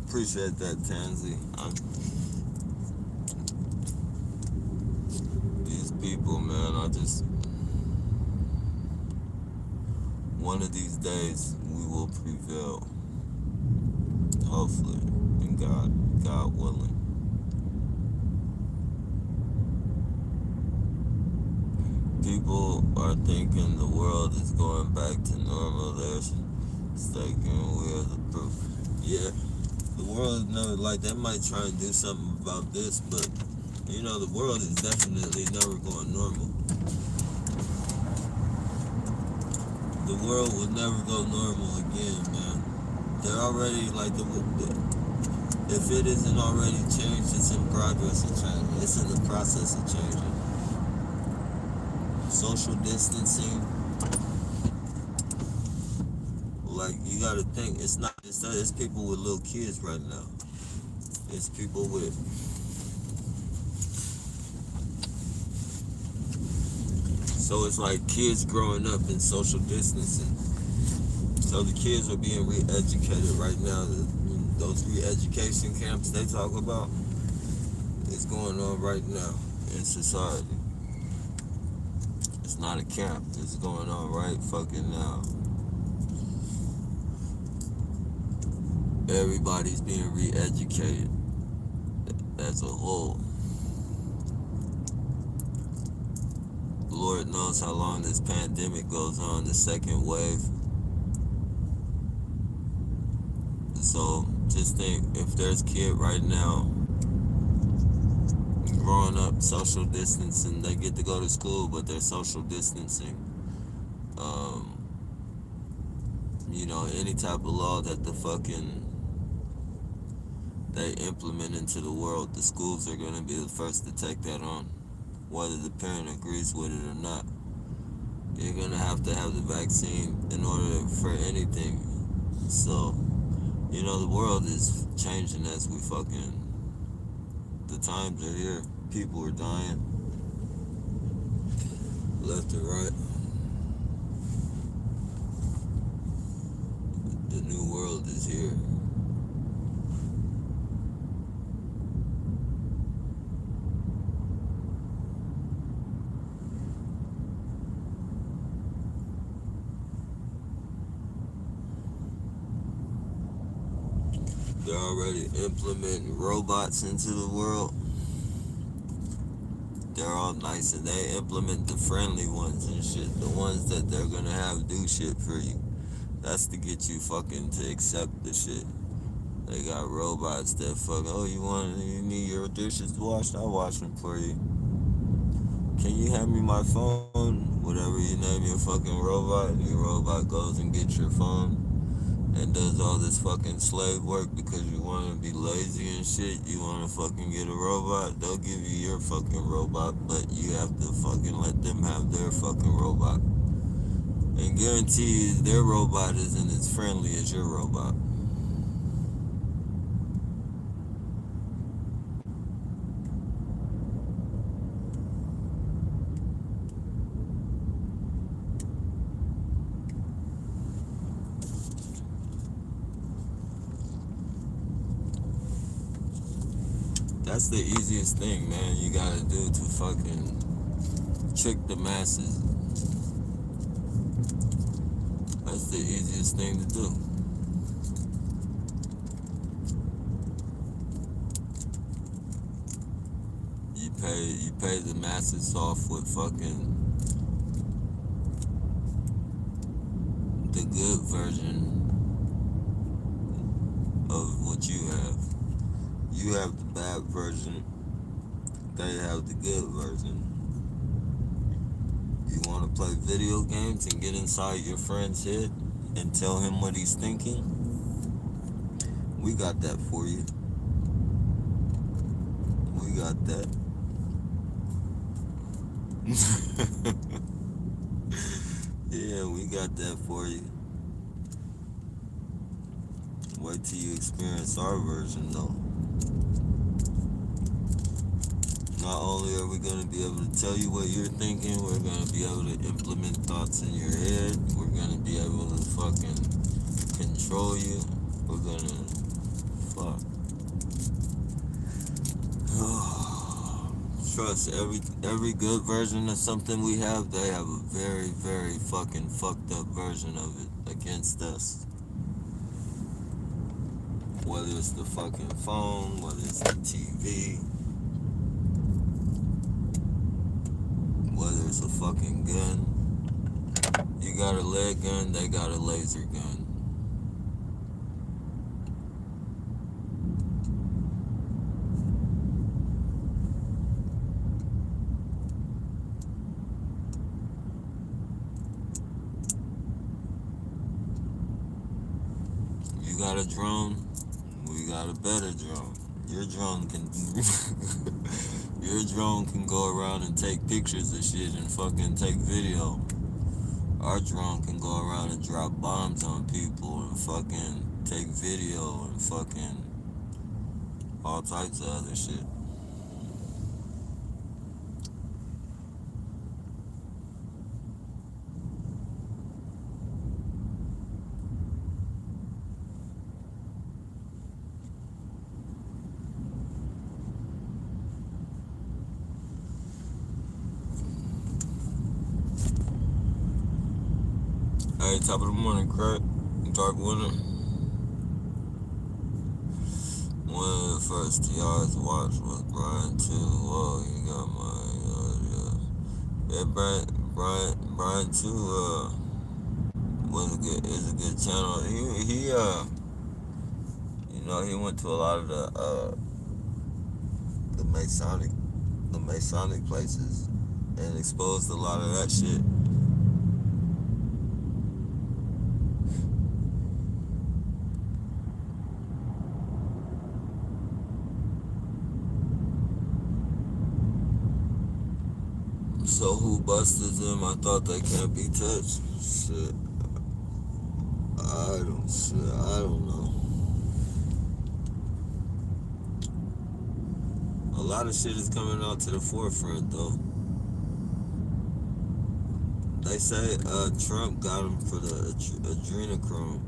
Appreciate that, Tansy. These people, man, one of these days we will prevail. Hopefully, and God willing. People are thinking the world is going back to normal. They're thinking we're the proof. Yeah, the world is never, like, they might try and do something about this, but, you know, the world is definitely never going normal. The world will never go normal again, man. They're already, like, if it isn't already changed, it's in progress of changing. It's in the process of changing. Social distancing, like, you gotta think, it's people with little kids right now. It's people with, so it's like kids growing up in social distancing. So the kids are being re-educated right now. Those re-education camps they talk about, it's going on right now in society. It's not a camp, it's going on right fucking now. Everybody's being re-educated as a whole. Lord knows how long this pandemic goes on, the second wave. So just think, if there's a kid right now growing up social distancing, they get to go to school, but they're social distancing. Um, any type of law that they implement into the world, the schools are going to be the first to take that on, whether the parent agrees with it or not. You're going to have the vaccine in order for anything. So, the world is changing as the times are here. People are dying left and right. The new world is here. They're already implementing robots into the world. They're all nice, and they implement the friendly ones and shit. The ones that they're gonna have do shit for you. That's to get you to accept the shit. They got robots that you need your dishes washed? I'll wash them for you. Can you hand me my phone? Whatever you name your robot, your robot goes and gets your phone and does all this slave work because you want to be lazy and shit. You want to get a robot. They'll give you your robot, but you have to let them have their robot. And guarantee you their robot isn't as friendly as your robot. That's the easiest thing, man, you gotta do to trick the masses. That's the easiest thing to do. You pay the masses off with the good version of what you have. You have the bad version. They have the good version. You want to play video games and get inside your friend's head and tell him what he's thinking? We got that for you. We got that. Yeah, we got that for you. Wait till you experience our version, though. Not only are we going to be able to tell you what you're thinking, we're going to be able to implement thoughts in your head. We're going to be able to control you. We're going to Trust, every good version of something we have, they have a very, very fucked up version of it against us. Whether it's the phone, whether it's the TV, whether it's a gun. You got a lead gun, they got a laser gun. You got a drone, we got a better drone. Your drone can your drone can go around and take pictures of shit and take video. Our drone can go around and drop bombs on people and take video and all types of other shit. Hey, top of the morning, crack. Dark winter. One of the first TRs to watch was Brian too. Whoa, you got my Brian too. Is a good channel. He You know, he went to a lot of the Masonic places and exposed a lot of that shit. So who busted them? I thought they can't be touched. Shit. I don't know. A lot of shit is coming out to the forefront though. They say Trump got him for the adrenochrome.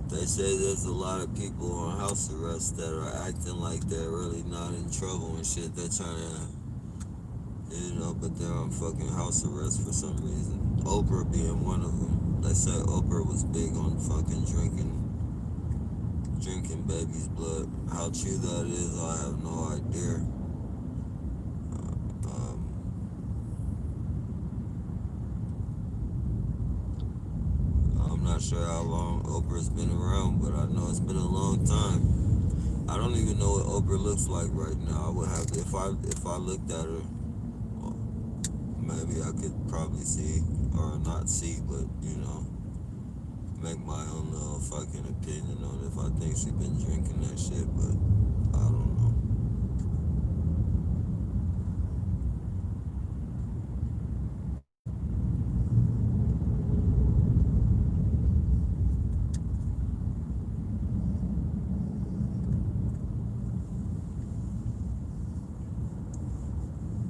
They say there's a lot of people on house arrest that are acting like they're really not in trouble and shit. They're trying to, you know, but they're on fucking house arrest for some reason. Oprah being one of them. They say Oprah was big on fucking drinking baby's blood. How true that is, I have no idea. I'm not sure how long Oprah's been around, but I know it's been a long time. I don't even know what Oprah looks like right now. I would have to, if I looked at her, well, maybe I could probably see or not see, but you know, make my own little fucking opinion on if I think she been drinking that shit, but I don't know.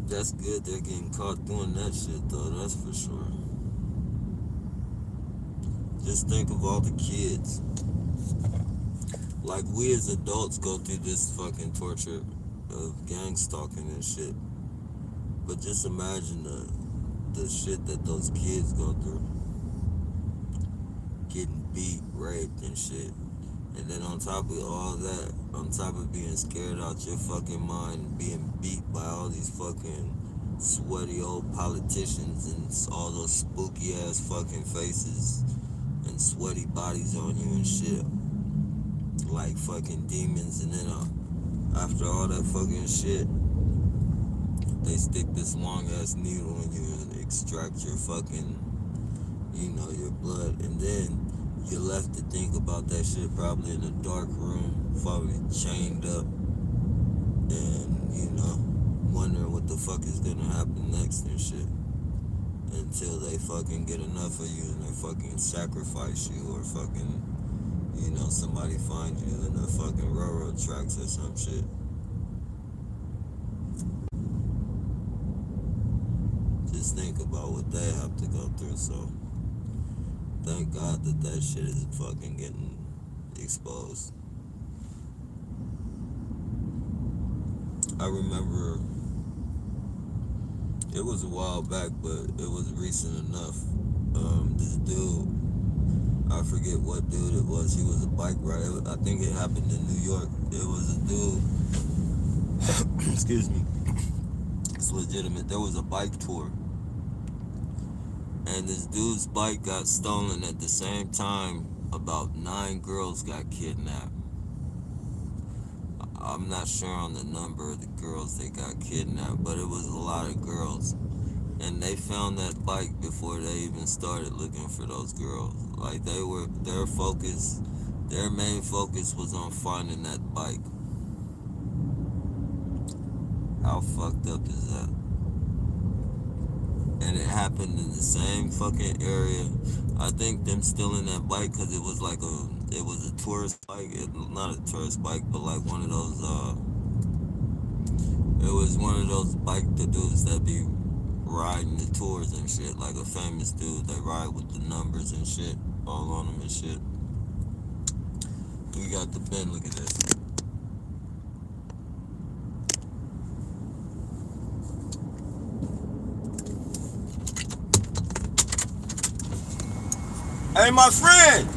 That's good they're getting caught doing that shit though, that's for sure. Just think of all the kids. Like, we as adults go through this fucking torture of gang stalking and shit. But just imagine the shit that those kids go through. Getting beat, raped, and shit. And then on top of all that, on top of being scared out your fucking mind, being beat by all these fucking sweaty old politicians and all those spooky ass fucking faces and sweaty bodies on you and shit. Like fucking demons, and then after all that fucking shit, they stick this long ass needle in you and extract your fucking, you know, your blood, and then you're left to think about that shit probably in a dark room, probably chained up, and you know, wondering what the fuck is gonna happen next and shit, until they fucking get enough of you and they fucking sacrifice you, or fucking, you know, somebody find you in the fucking railroad tracks or some shit. Just think about what they have to go through, so thank God that shit is fucking getting exposed. I remember, it was a while back, but it was recent enough. This dude, I forget what dude it was. He was a bike rider. I think it happened in New York. It was a dude. Excuse me. It's legitimate. There was a bike tour, and this dude's bike got stolen at the same time. About 9 girls got kidnapped. I'm not sure on the number of the girls that got kidnapped, but it was a lot of girls. And they found that bike before they even started looking for those girls. Like, their main focus was on finding that bike. How fucked up is that? And it happened in the same fucking area. I think them stealing that bike because it was like it was a tourist bike. Not a tourist bike, but like one of those, it was one of those bike dudes that be riding the tours and shit, like a famous dude. They ride with the numbers and shit all on them and shit. We got the bin, look at this. Hey, my friend,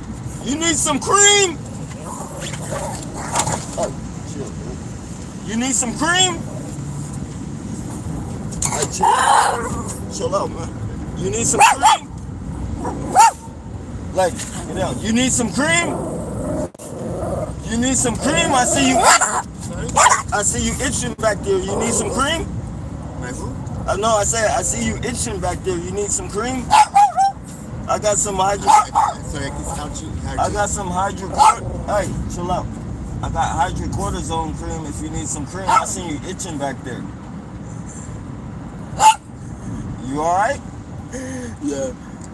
you need some cream? Oh, chill, dude. You need some cream? Hey, chill out, man. You need some cream? Like, get out. You need some cream? You need some cream? I see you. Sorry? I see you itching back there. You need some cream? My who? No, I said I see you itching back there. You need some cream? I got some hydro. Sorry, it's I got some hydrocor. Hey, chill out. I got hydrocortisone cream if you need some cream. I see you itching back there. You alright? Yeah.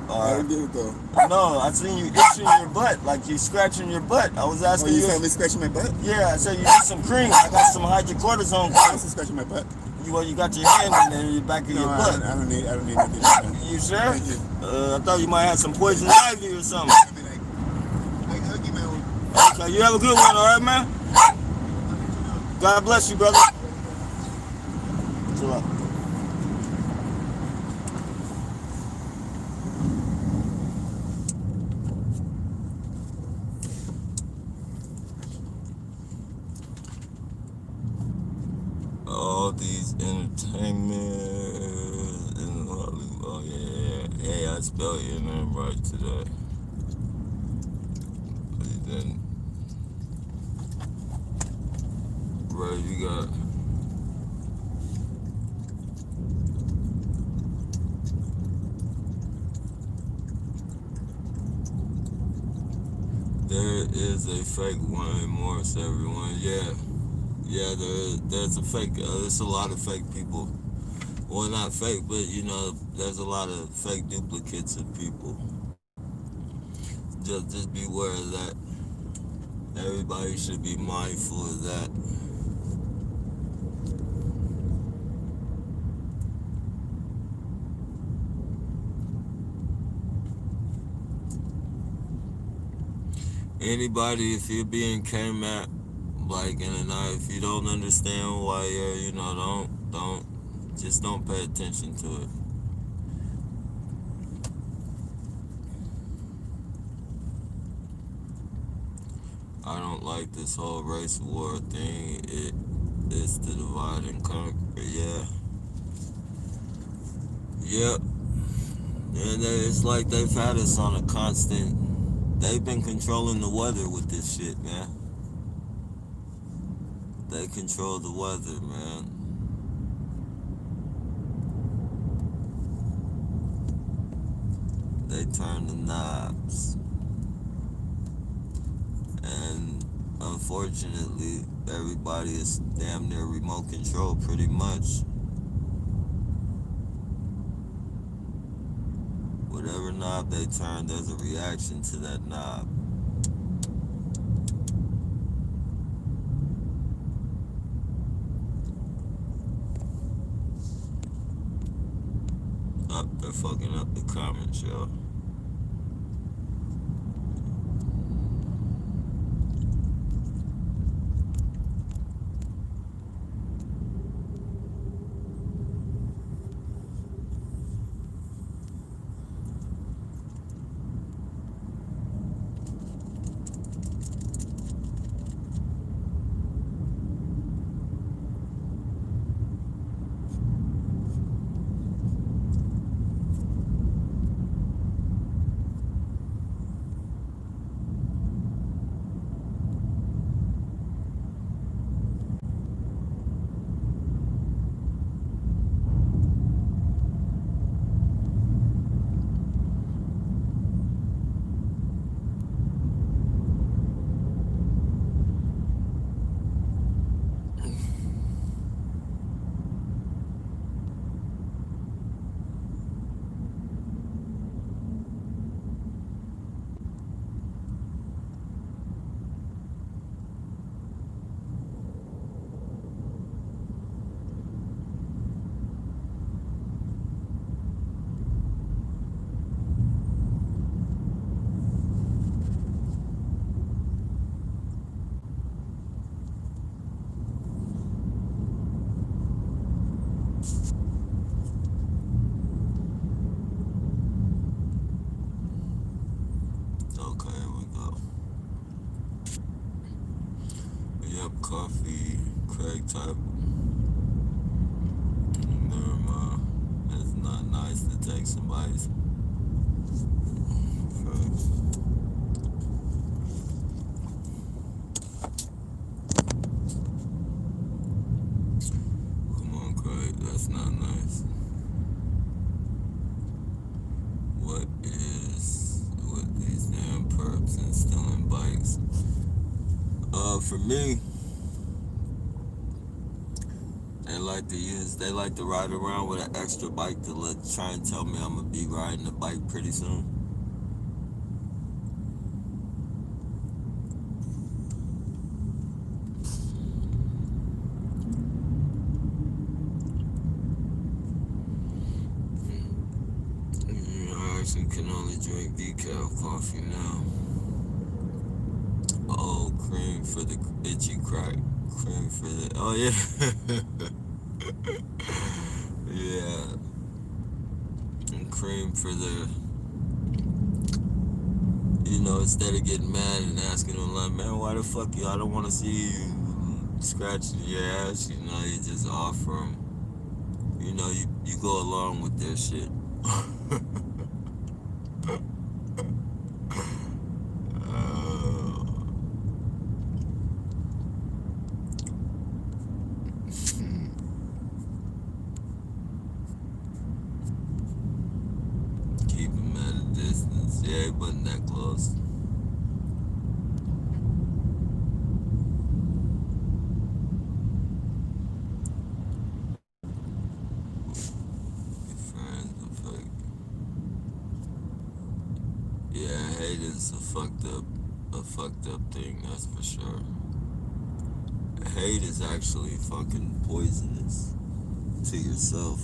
I Alright. don't get it though. No, I seen you itching your butt, like you scratching your butt. I was Oh, asking you you. saw me scratching my butt? Yeah, I said you need some cream. I got some hydrocortisone I cream. was scratching my butt. You got your hand in the back of No, your I butt. don't need nothing. Man. You sure? Thank you. I thought you might have some poison ivy or something. I mean, like, I'll give my own. Okay, you have a good one, alright, man? God bless you, brother. Chill out. All these entertainment and Hollywood. Oh yeah. Hey, I spelled your name right today. But then, bro, you got. There is a fake Wayne Morris, everyone. Yeah, there's a fake. There's a lot of fake people. Well, not fake, but there's a lot of fake duplicates of people. Just beware of that. Everybody should be mindful of that. Anybody, if you're being came at like in a night, if you don't understand why you're, don't pay attention to it. I don't like this whole race war thing. It's the divide and conquer. Yeah. Yep. And it's like they've had us on a constant. They've been controlling the weather with this shit, man. They control the weather, man. They turn the knobs. And unfortunately, everybody is damn near remote control pretty much. Whatever knob they turn, there's a reaction to that knob. They're fucking up the comments, y'all. Okay, here we go. Yep, coffee, Craig type. Never mind. It's not nice to take somebody's. That's not nice. What is with these damn perps and stealing bikes? For me, they like to ride around with an extra bike to try and tell me I'm gonna be riding a bike pretty soon. I actually can only drink decaf coffee now. Oh, cream for the itchy crack. Cream for the. Oh, yeah. Yeah. And cream for the. Instead of getting mad and asking them, like, man, why the fuck you? I don't want to see you scratching your ass. You just offer them. You go along with their shit. Keep them at a distance. Yeah, it wasn't that close. Friends, yeah, hate is a fucked up thing. That's for sure. Hate is actually fucking poisonous to yourself.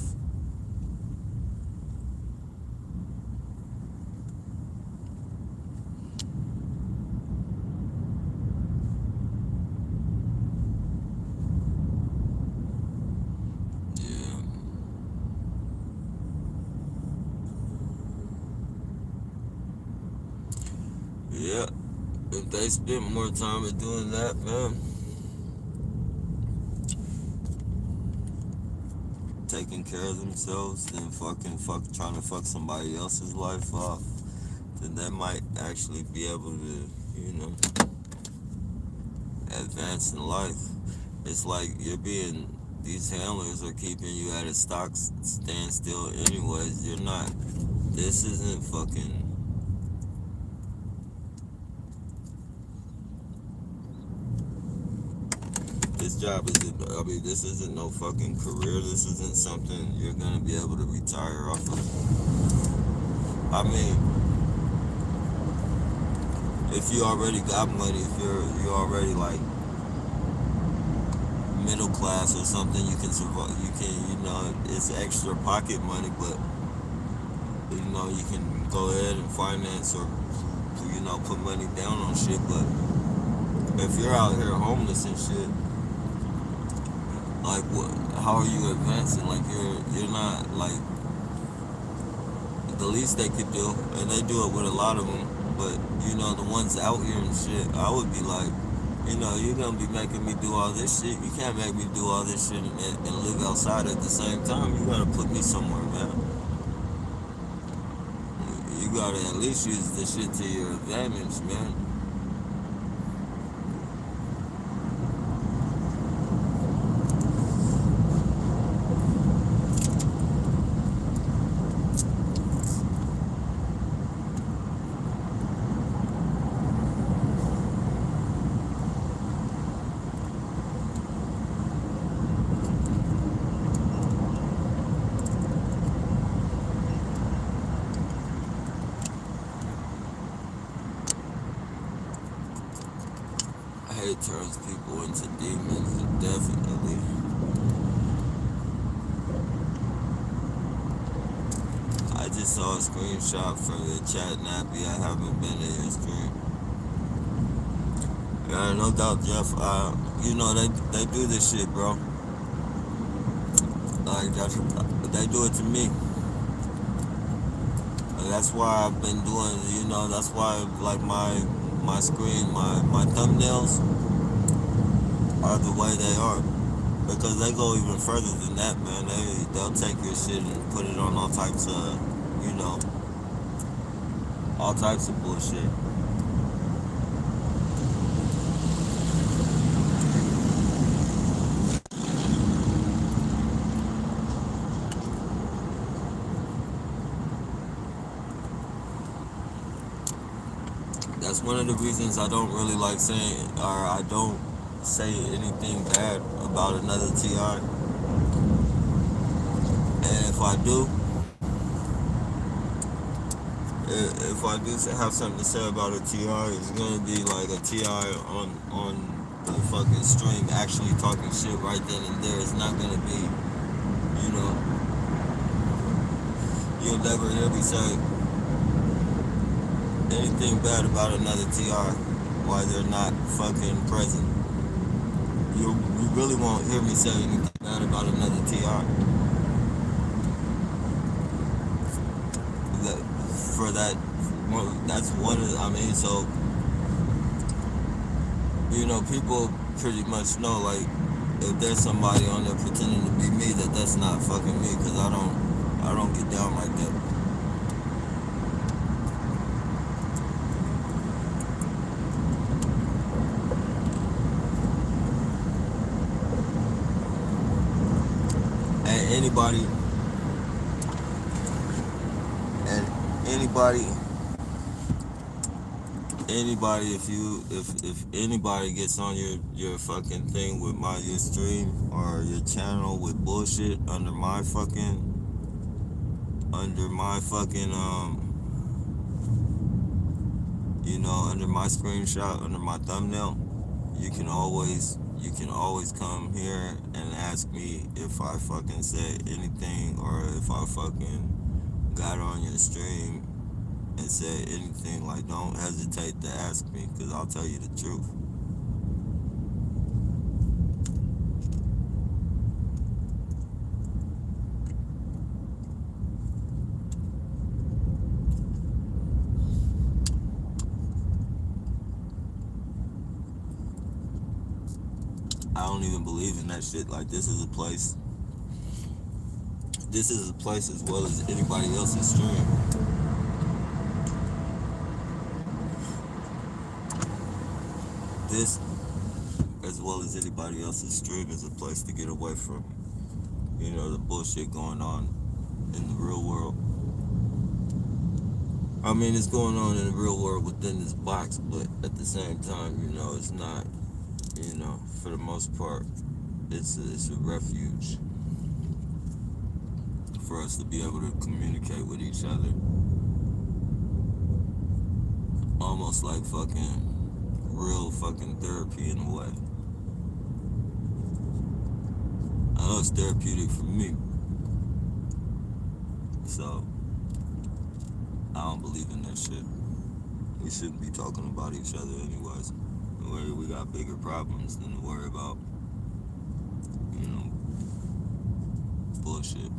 Yeah. Yeah. If they spent more time in doing that, man, taking care of themselves than trying to fuck somebody else's life off, then they might actually be able to, advance in life. It's like these handlers are keeping you at a standstill anyways. You're not, this isn't fucking, this job this isn't no fucking career. This isn't something you're gonna be able to retire off of. I mean, if you already got money, if you're already like middle class or something, you can survive. You can, it's extra pocket money, but you can go ahead and finance or put money down on shit. But if you're out here homeless and shit, like what? How are you advancing? Like you're not like the least they could do, and they do it with a lot of them. But the ones out here and shit, I would be like, you're gonna be making me do all this shit. You can't make me do all this shit and live outside at the same time. You gotta put me somewhere, man. You gotta at least use this shit to your advantage, man. Hate turns people into demons, definitely. I just saw a screenshot from the chat nappy. I haven't been in your stream. Yeah, no doubt, Jeff. They do this shit, bro. Like they do it to me. And that's why I've been doing. That's why like my screen, my thumbnails are the way they are. Because they go even further than that, man. They'll take your shit and put it on all types of, all types of bullshit. That's one of the reasons I don't really like saying, or I don't say anything bad about another TI. And if I do have something to say about a TI, it's gonna be like a TI on the fucking stream actually talking shit right then and there. It's not gonna be, you know, you'll never hear me say anything bad about another TI while they're not fucking present. You really won't hear me say anything bad about another TI. That, for that, that's one of, I mean, so, you know, people pretty much know, like, if there's somebody on there pretending to be me, that's not fucking me, because I don't get down like that. And anybody, if anybody gets on your fucking thing with your stream or your channel with bullshit under my fucking you know, under my screenshot, under my thumbnail, you can always come here and ask me if I fucking said anything, or if I fucking got on your stream and said anything. Like, don't hesitate to ask me, because I'll tell you the truth. I don't even believe in that shit. Like, this is a place as well as anybody else's stream. This, as well as anybody else's stream, is a place to get away from, you know, the bullshit going on in the real world. I mean, it's going on in the real world within this box, but at the same time, you know, it's not, you know, for the most part, it's a refuge for us to be able to communicate with each other. Almost like fucking real fucking therapy in a way. I know it's therapeutic for me. So, I don't believe in that shit. We shouldn't be talking about each other anyways. We got bigger problems than to worry about, you know, bullshit.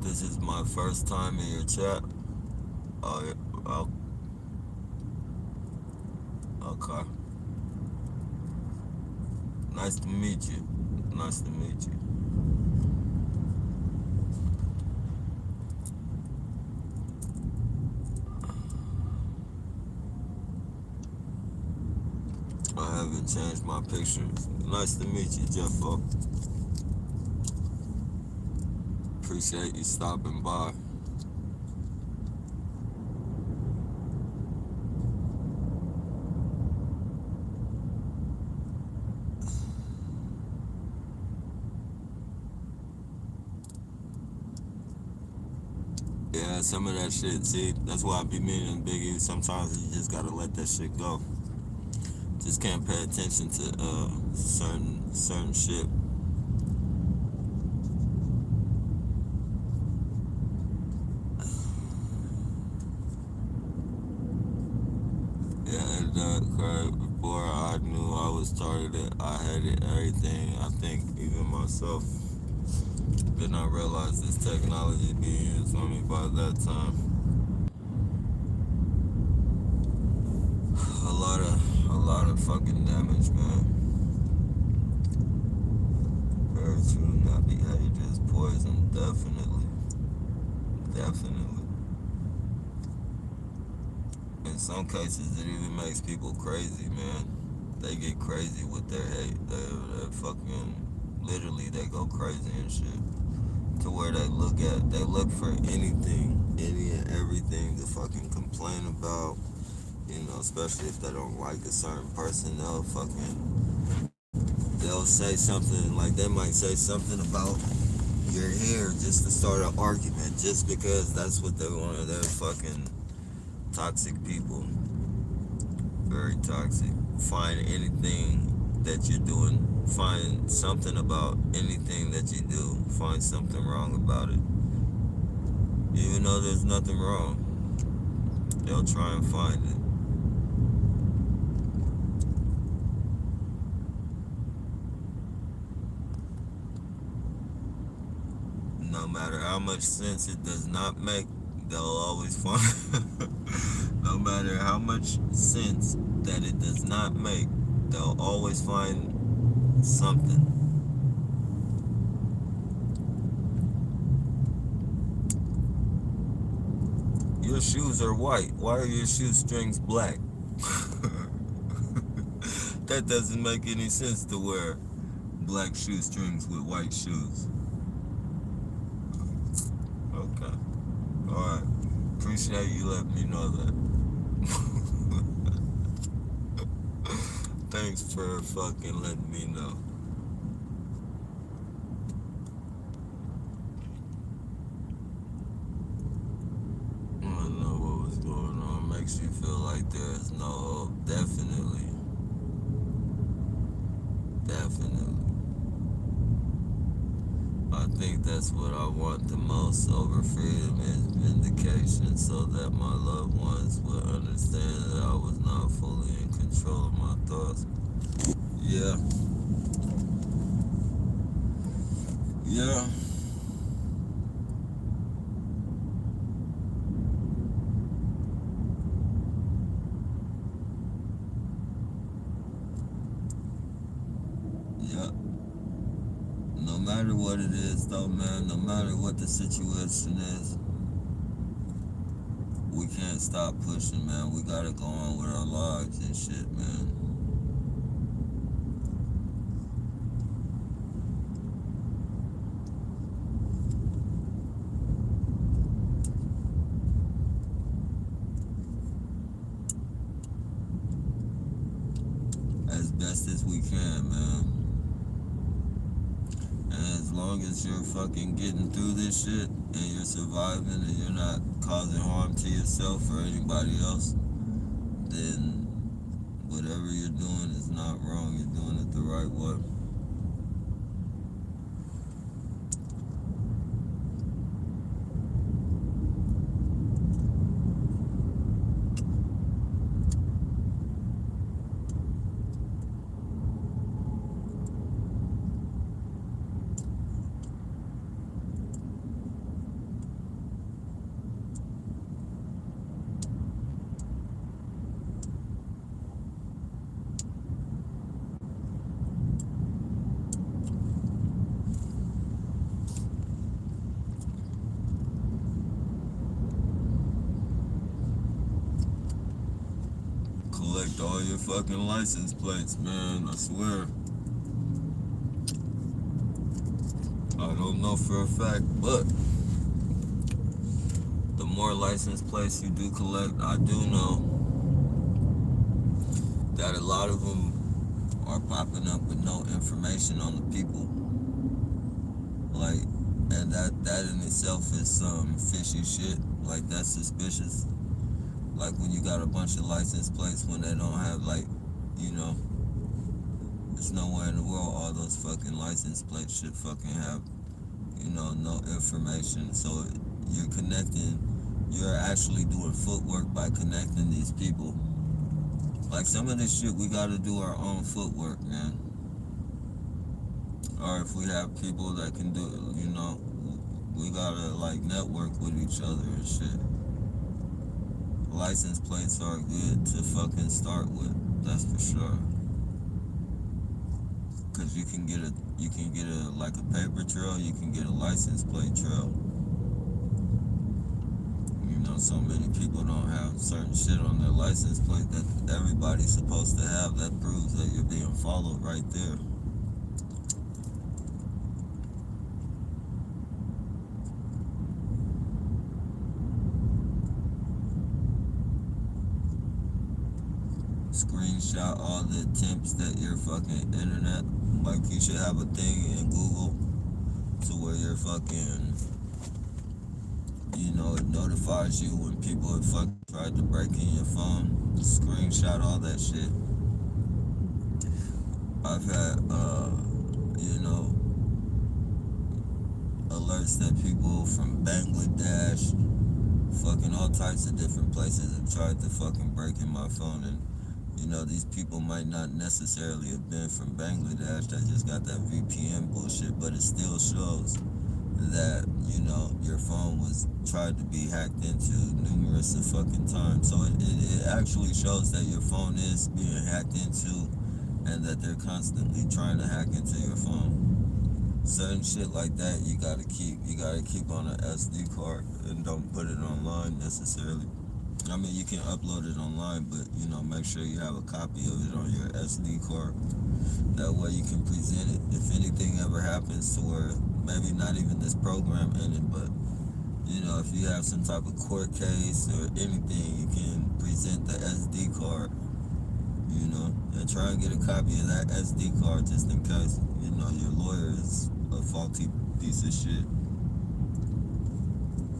This is my first time in your chat. Oh, okay. Nice to meet you. Nice to meet you. I haven't changed my picture. Nice to meet you, Jeffo. Appreciate you stopping by. Yeah, some of that shit, see, that's why I be meaning, Biggie, sometimes you just gotta let that shit go. Just can't pay attention to certain shit. Yeah, before I knew I was targeted, I had it, everything, I think, even myself. Then I realized this technology being used on me by that time. A lot of fucking damage, man. choosing that behavior is poison, definitely. Definitely. In some cases, it even makes people crazy, man. They get crazy with their hate. They fucking, literally, they go crazy and shit. To where they look for anything, any and everything to fucking complain about. You know, especially if they don't like a certain person, they'll say something, like they might say something about your hair just to start an argument, just because that's what they want. They're fucking toxic people, very toxic. Find anything that you're doing, find something about anything that you do, find something wrong about it, even though there's nothing wrong. They'll try and find it. No matter how much sense it does not make, they'll always find. No matter how much sense that it does not make, they'll always find something. Your shoes are white. Why are your shoestrings black? That doesn't make any sense to wear black shoestrings with white shoes. Okay. Alright. Appreciate you letting me know that. Thanks for fucking letting me know. I don't know what was going on. Makes you feel like there's no hope. Definitely. Definitely. I think that's what I want the most over freedom is vindication, so that my loved ones would understand that I was not fully in control of my thoughts. Yeah. Yeah. Yeah. No matter what it is, though, man, no matter what the situation is, we can't stop pushing, man. We gotta go on with our lives and shit, man. As best as we can, man. And as long as you're fucking getting through this shit and you're surviving and you're not causing harm to yourself or anybody else, then whatever you're doing is not wrong. You're doing it the right way. Collect all your fucking license plates, man. I swear. I don't know for a fact, but the more license plates you do collect, I do know that a lot of them are popping up with no information on the people. Like, and that in itself is some fishy shit. Like, that's suspicious. Like when you got a bunch of license plates when they don't have, like, you know, there's nowhere in the world all those fucking license plates should fucking have, you know, no information. So you're actually doing footwork by connecting these people. Like some of this shit, we gotta do our own footwork, man. Or if we have people that can do it, you know, we gotta like network with each other and shit. License plates are good to fucking start with, that's for sure. Cause you can get a like a paper trail, you can get a license plate trail. You know, so many people don't have certain shit on their license plate that everybody's supposed to have that proves that you're being followed right there. Screenshot all the attempts that your fucking internet, like you should have a thing in Google to where you're fucking, you know, it notifies you when people have fucking tried to break in your phone. Screenshot all that shit. I've had, you know, alerts that people from Bangladesh, fucking all types of different places have tried to fucking break in my phone. And, you know, these people might not necessarily have been from Bangladesh, they just got that VPN bullshit, but it still shows that, you know, your phone was tried to be hacked into numerous of fucking times. So it actually shows that your phone is being hacked into and that they're constantly trying to hack into your phone. Certain shit like that you gotta keep on an SD card and don't put it online necessarily. I mean, you can upload it online, but, you know, make sure you have a copy of it on your SD card. That way you can present it if anything ever happens to where maybe not even this program ended, but, you know, if you have some type of court case or anything, you can present the SD card, you know, and try and get a copy of that SD card just in case, you know, your lawyer is a faulty piece of shit.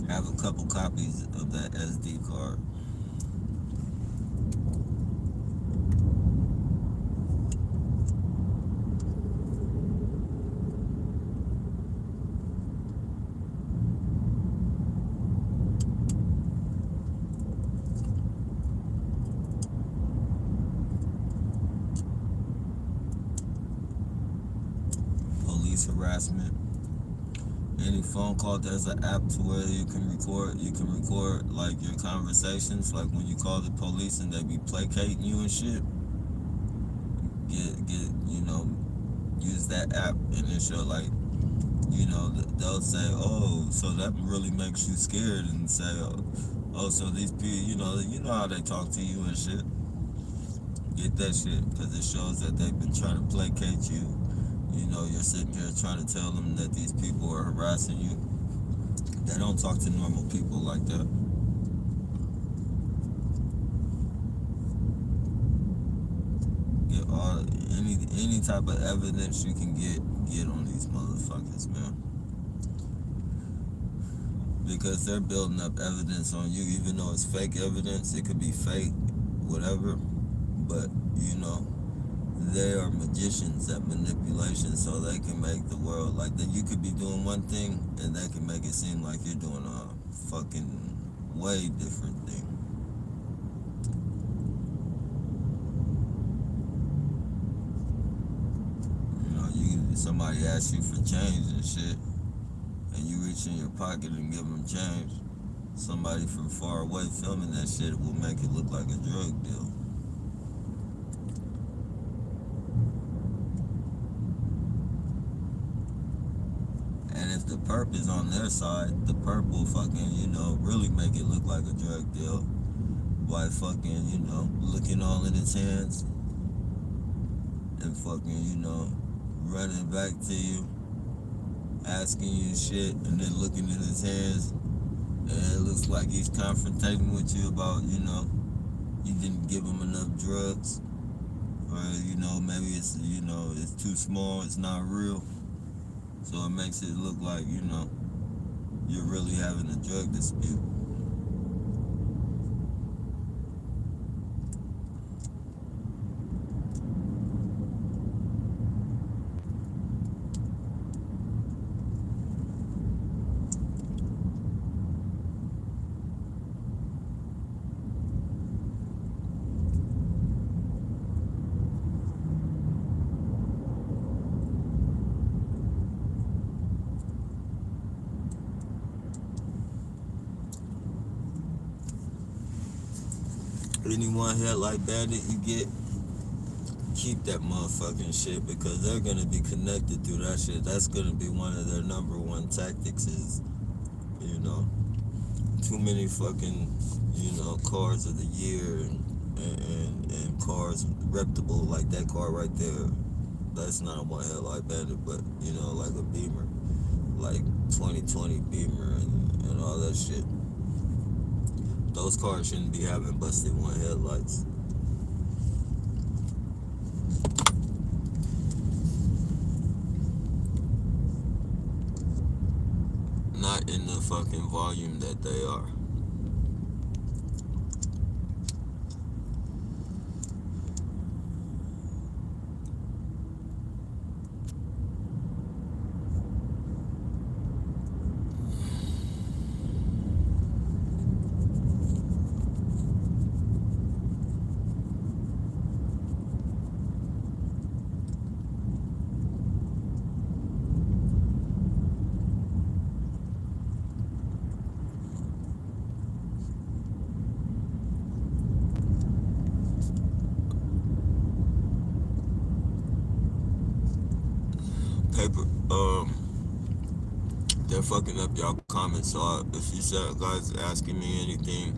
Have a couple copies of that SD card. Police harassment. Any phone call, there's an app to where you can record like your conversations, like when you call the police and they be placating you and shit. Get you know, use that app and it show like, you know, they'll say, oh, so that really makes you scared, and say, oh, so these people, you know how they talk to you and shit. Get that shit, because it shows that they've been trying to placate you. You know, you're sitting here trying to tell them that these people are harassing you. They don't talk to normal people like that. Get all any type of evidence you can get on these motherfuckers, man. Because they're building up evidence on you, even though it's fake evidence. It could be fake, whatever. But, you know, they are magicians at manipulation, so they can make the world like that. You could be doing one thing and they can make it seem like you're doing a fucking way different thing. You know, somebody asks you for change and shit, and you reach in your pocket and give them change. Somebody from far away filming that shit will make it look like a drug deal. And if the perp is on their side, the perp will fucking, you know, really make it look like a drug deal by fucking, you know, looking all in his hands and fucking, you know, running back to you, asking you shit, and then looking in his hands, and it looks like he's confrontating with you about, you know, you didn't give him enough drugs, or, you know, maybe it's, you know, it's too small, it's not real. So it makes it look like, you know, you're really having a drug dispute. Any one headlight bandit you get, keep that motherfucking shit because they're gonna be connected through that shit. That's gonna be one of their number one tactics is, you know, too many fucking, you know, cars of the year and cars reputable like that car right there. That's not a one headlight bandit, but you know, like a Beamer, like 2020 Beamer and all that shit. Those cars shouldn't be having busted one headlights. Not in the fucking volume that they are. Paper, they're fucking up y'all comments. So if you said guys asking me anything,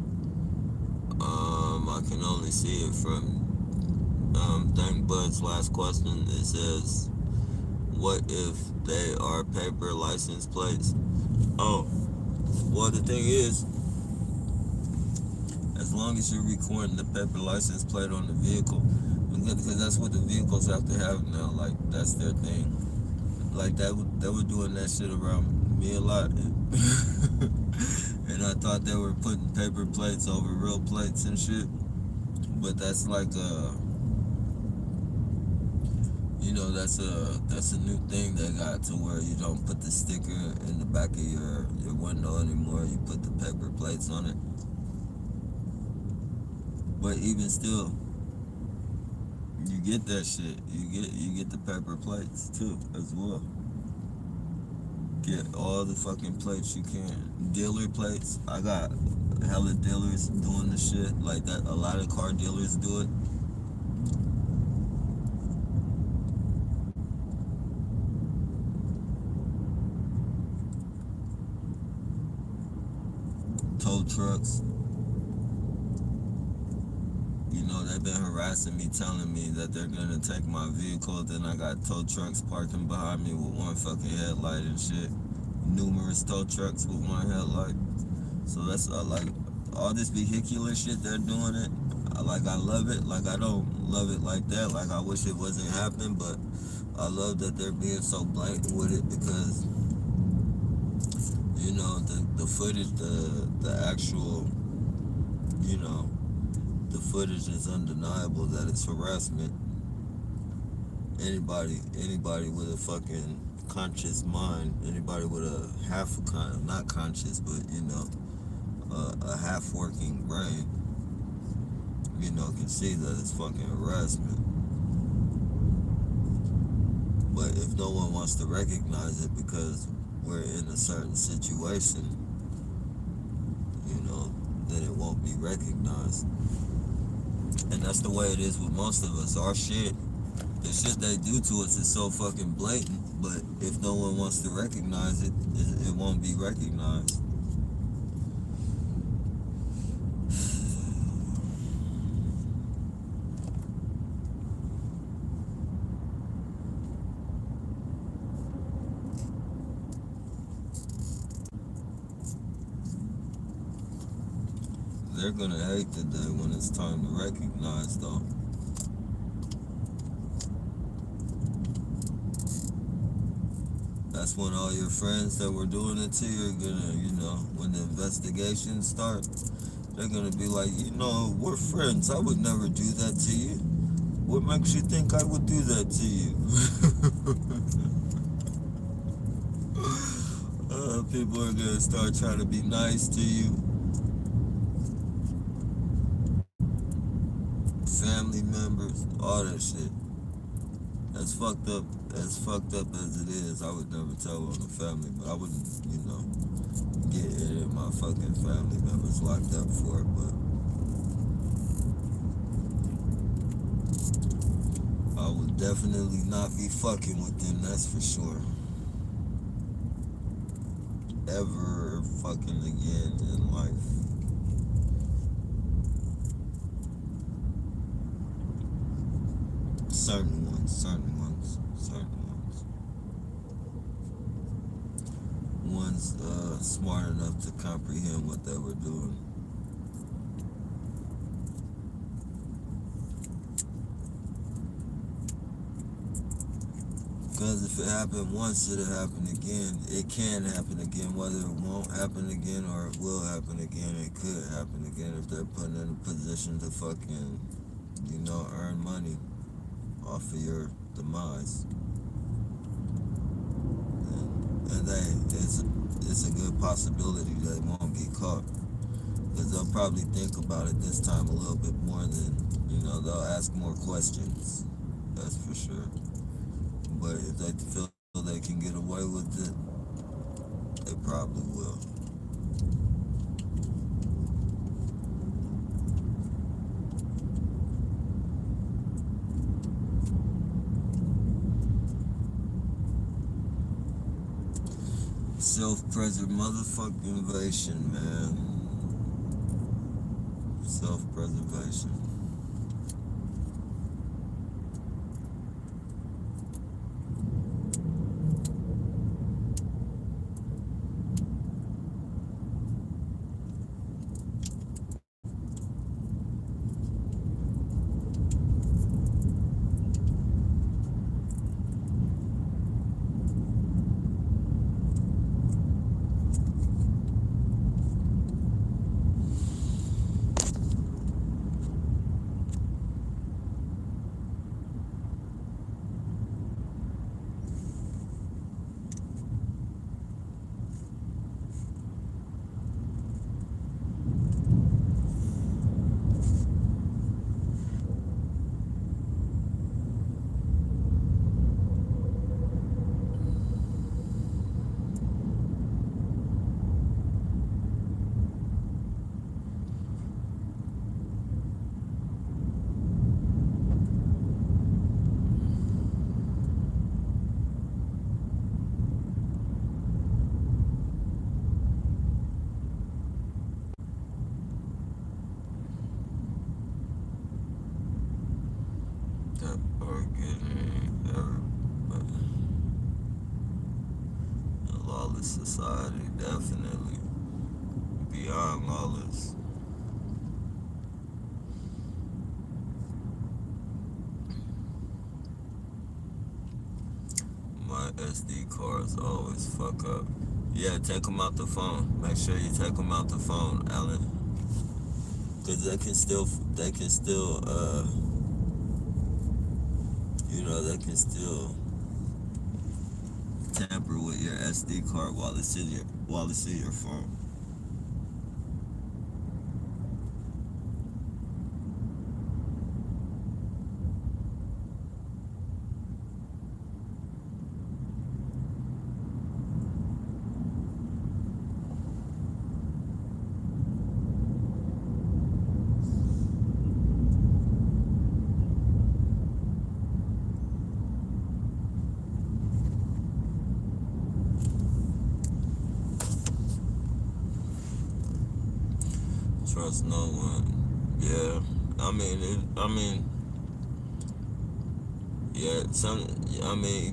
I can only see it from Dang Bud's last question. It says, "What if they are paper license plates?" Oh, well the thing is, as long as you're recording the paper license plate on the vehicle, because that's what the vehicles have to have now. Like that's their thing. Like they were doing that shit around me a lot, and I thought they were putting paper plates over real plates and shit. But that's like you know, that's a new thing they got to where you don't put the sticker in the back of your window anymore. You put the paper plates on it. But even still, you get that shit. You get the paper plates too as well. Get all the fucking plates you can. Dealer plates. I got hella dealers doing the shit like that. A lot of car dealers do it. Tow trucks. You know, they've been harassing me, telling me that they're gonna take my vehicle. Then I got tow trucks parking behind me with one fucking headlight and shit. Numerous tow trucks with one headlight. So that's like all this vehicular shit they're doing it. I love it. Like I don't love it like that. Like I wish it wasn't happening, but I love that they're being so blatant with it because you know the footage, the actual, you know, the footage is undeniable that it's harassment. Anybody with a fucking conscious mind, anybody with a half a kind, not conscious, but you know, a half working brain, you know, can see that it's fucking harassment. But if no one wants to recognize it because we're in a certain situation, you know, then it won't be recognized. And that's the way it is with most of us. Our shit, the shit they do to us is so fucking blatant, but if no one wants to recognize it, it won't be recognized. They're gonna hate the day when it's time to recognize, though. That's when all your friends that were doing it to you are gonna, you know, when the investigations start, they're gonna be like, you know, we're friends. I would never do that to you. What makes you think I would do that to you? People are gonna start trying to be nice to you. Family members, all that shit. As fucked up as it is, I would never tell on the family, but I wouldn't, you know, get any of my fucking family members locked up for it, but would definitely not be fucking with them, that's for sure. Ever fucking again in life. Certain ones, certain ones, certain ones. Ones smart enough to comprehend what they were doing. Because if it happened once, it'll happen again. It can happen again. Whether it won't happen again or it will happen again, it could happen again if they're put in a position to fucking, earn money off of your demise. And it's a good possibility that it won't get caught. Because they'll probably think about it this time a little bit more than, they'll ask more questions. That's for sure. But if they feel they can get away with it, they probably will. Self-preservation, man. Self-preservation. That are getting everybody. A lawless society, definitely. Beyond lawless. My SD cards always fuck up. Yeah, take them out the phone. Make sure you take them out the phone, Alan. Because they can still, they can still tamper with your SD card while it's in your phone. Trust no one. Yeah, yeah.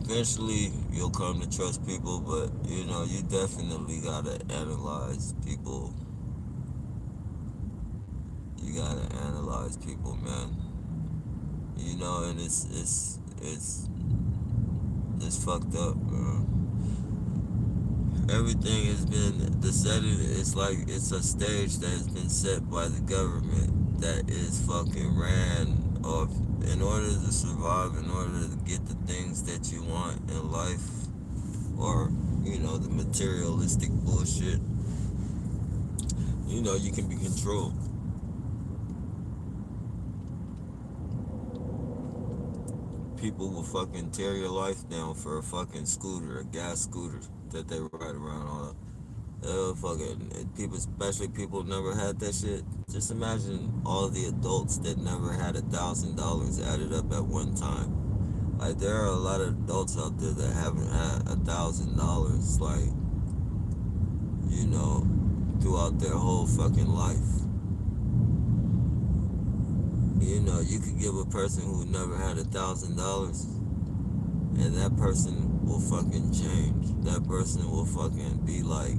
Eventually you'll come to trust people, but you definitely gotta analyze people. You gotta analyze people, man. And it's fucked up, man. Everything has been the setting. It's like it's a stage that has been set by the government that is fucking ran off in order to survive, in order to get the things that you want in life, or the materialistic bullshit. You can be controlled. People will fucking tear your life down for a fucking scooter, a gas scooter that they ride around on. People, especially people who never had that shit. Just imagine all the adults that never had $1,000 added up at one time. Like, there are a lot of adults out there that haven't had $1,000, like, you know, throughout their whole fucking life. You know, you could give a person who never had $1,000, and that person will fucking change. That person will fucking be like,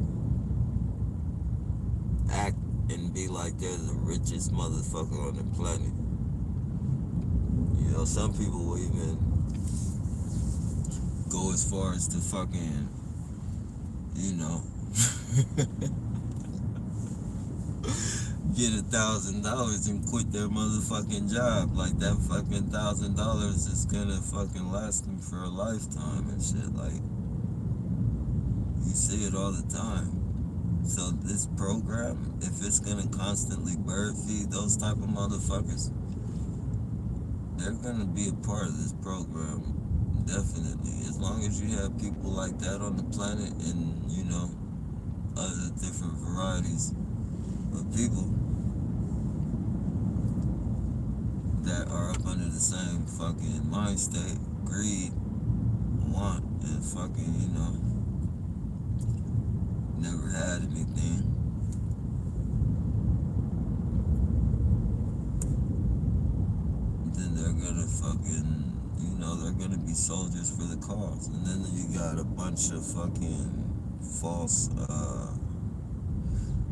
act and be like they're the richest motherfucker on the planet. You know, some people will even go as far as to fucking, you know, get $1,000 and quit their motherfucking job. Like, that fucking $1,000 is gonna fucking last them for a lifetime and shit. Like, you see it all the time. So this program, if it's gonna constantly bird feed those type of motherfuckers, they're gonna be a part of this program. Definitely. As long as you have people like that on the planet, and, you know, other different varieties of people that are up under the same fucking mind state, greed, want, and fucking, you know, never had anything. Then they're gonna fucking, you know, they're gonna be soldiers for the cause. And then you got a bunch of fucking false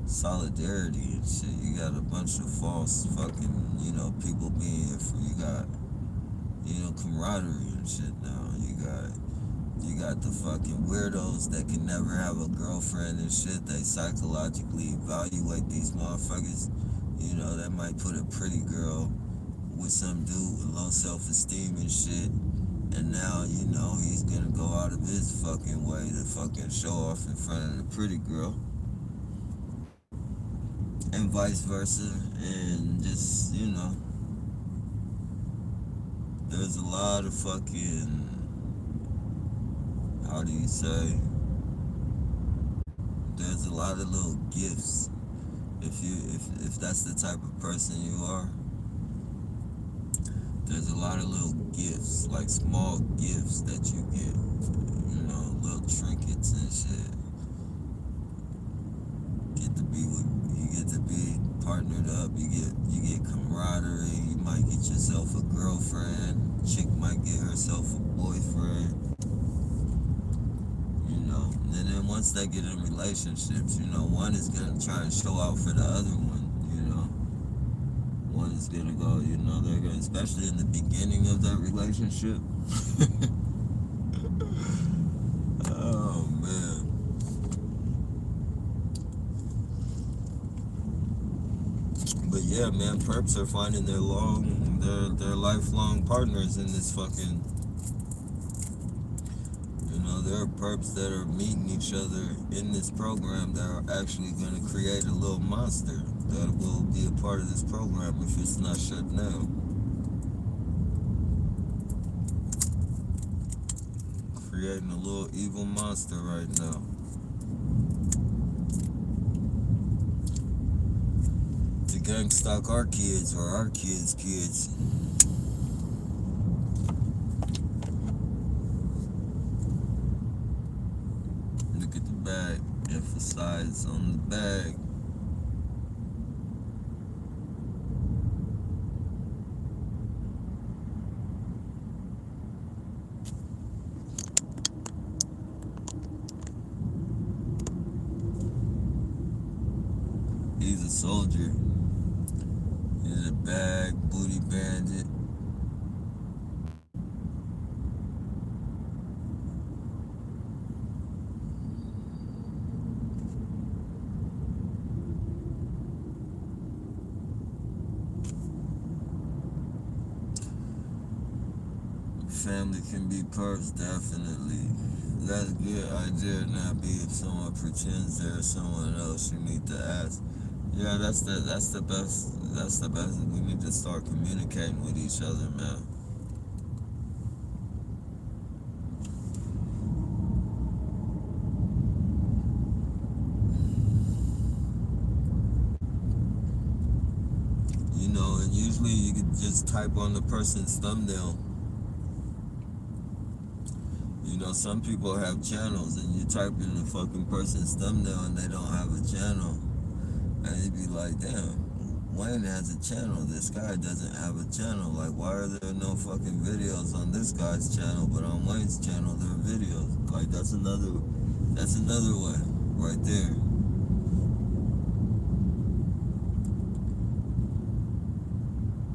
solidarity and shit. You got a bunch of false fucking, you know, people being for, you got, you know, camaraderie and shit now. You got the fucking weirdos that can never have a girlfriend and shit. They psychologically evaluate these motherfuckers. You know, that might put a pretty girl with some dude with low self-esteem and shit. And now, you know, he's gonna go out of his fucking way to fucking show off in front of the pretty girl. And vice versa. And just, you know, there's a lot of fucking, how do you say, there's a lot of little gifts. If that's the type of person you are, there's a lot of little gifts, like small gifts that you get, you know, little trinkets and shit. You get to be partnered up. You get camaraderie. You might get yourself a girlfriend. Chick might get herself a boyfriend. You know, and then once they get in relationships, you know, one is gonna try and show out for the other one. You know, one is gonna go. You know, they're gonna, especially in the beginning of that relationship. Oh man. But yeah, man, perps are finding their lifelong partners in this fucking, you know, there are perps that are meeting each other in this program that are actually going to create a little monster that will be a part of this program if it's not shut down. Creating a little evil monster right now. To gang stalk our kids or our kids' kids. Look at the bag. Emphasize on the bag. He's a soldier. He's a bag, booty bandit. Family can be perps, definitely. That's a good idea. Not be if someone pretends there's someone else you need to ask. Yeah, that's the best. That's the best. We need to start communicating with each other, man. You know, and usually you could just type on the person's thumbnail You know, some people have channels, and you type in the fucking person's thumbnail, and they don't have a channel, and you be like, damn. Wayne has a channel. This guy doesn't have a channel. Like, why are there no fucking videos on this guy's channel, but on Wayne's channel there are videos? Like, that's another way, right there.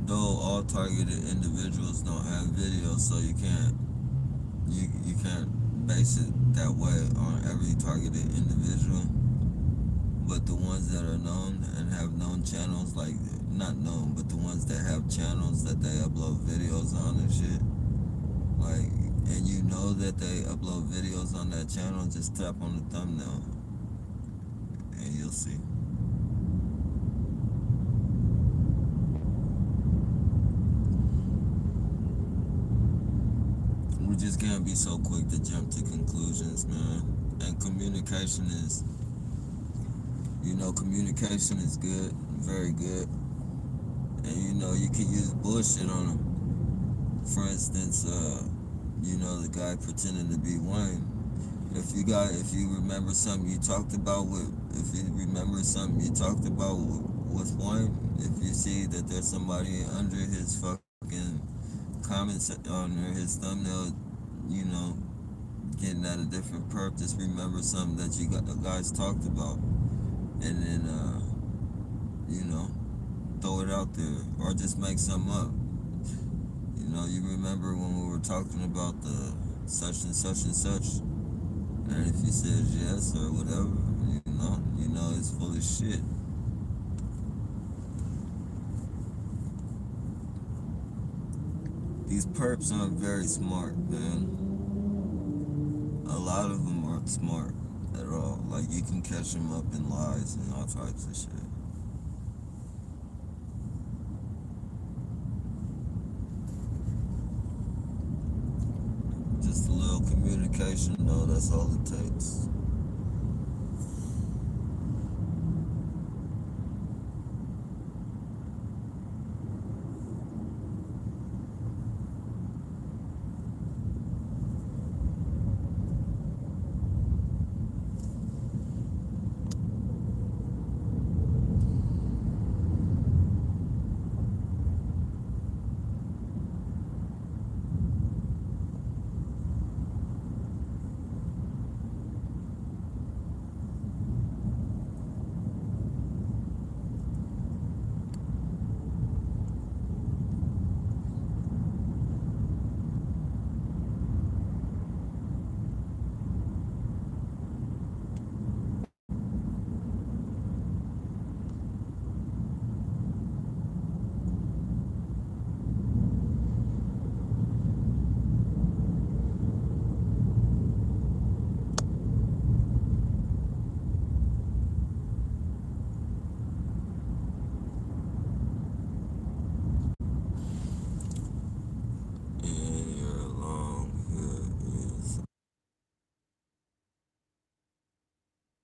Though all targeted individuals don't have videos, so you can't base it that way on every targeted individual. But the ones that are known and have known channels, like, not known, but the ones that have channels that they upload videos on and shit, like, and you know that they upload videos on that channel, just tap on the thumbnail and you'll see. We just can't be so quick to jump to conclusions, man. And communication is, communication is good, very good. And you can use bullshit on them. For instance, the guy pretending to be Wayne. If you remember something you talked about with Wayne, if you see that there's somebody under his fucking comments under his thumbnail, getting at a different perp, just remember something that you guys talked about, and then throw it out there, or just make something up. You remember when we were talking about the such and such and such, and if he says yes or whatever, it's full of shit. These perps aren't very smart, man. A lot of them aren't smart at all. Like, you can catch them up in lies and all types of shit. Just a little communication, though, that's all it takes.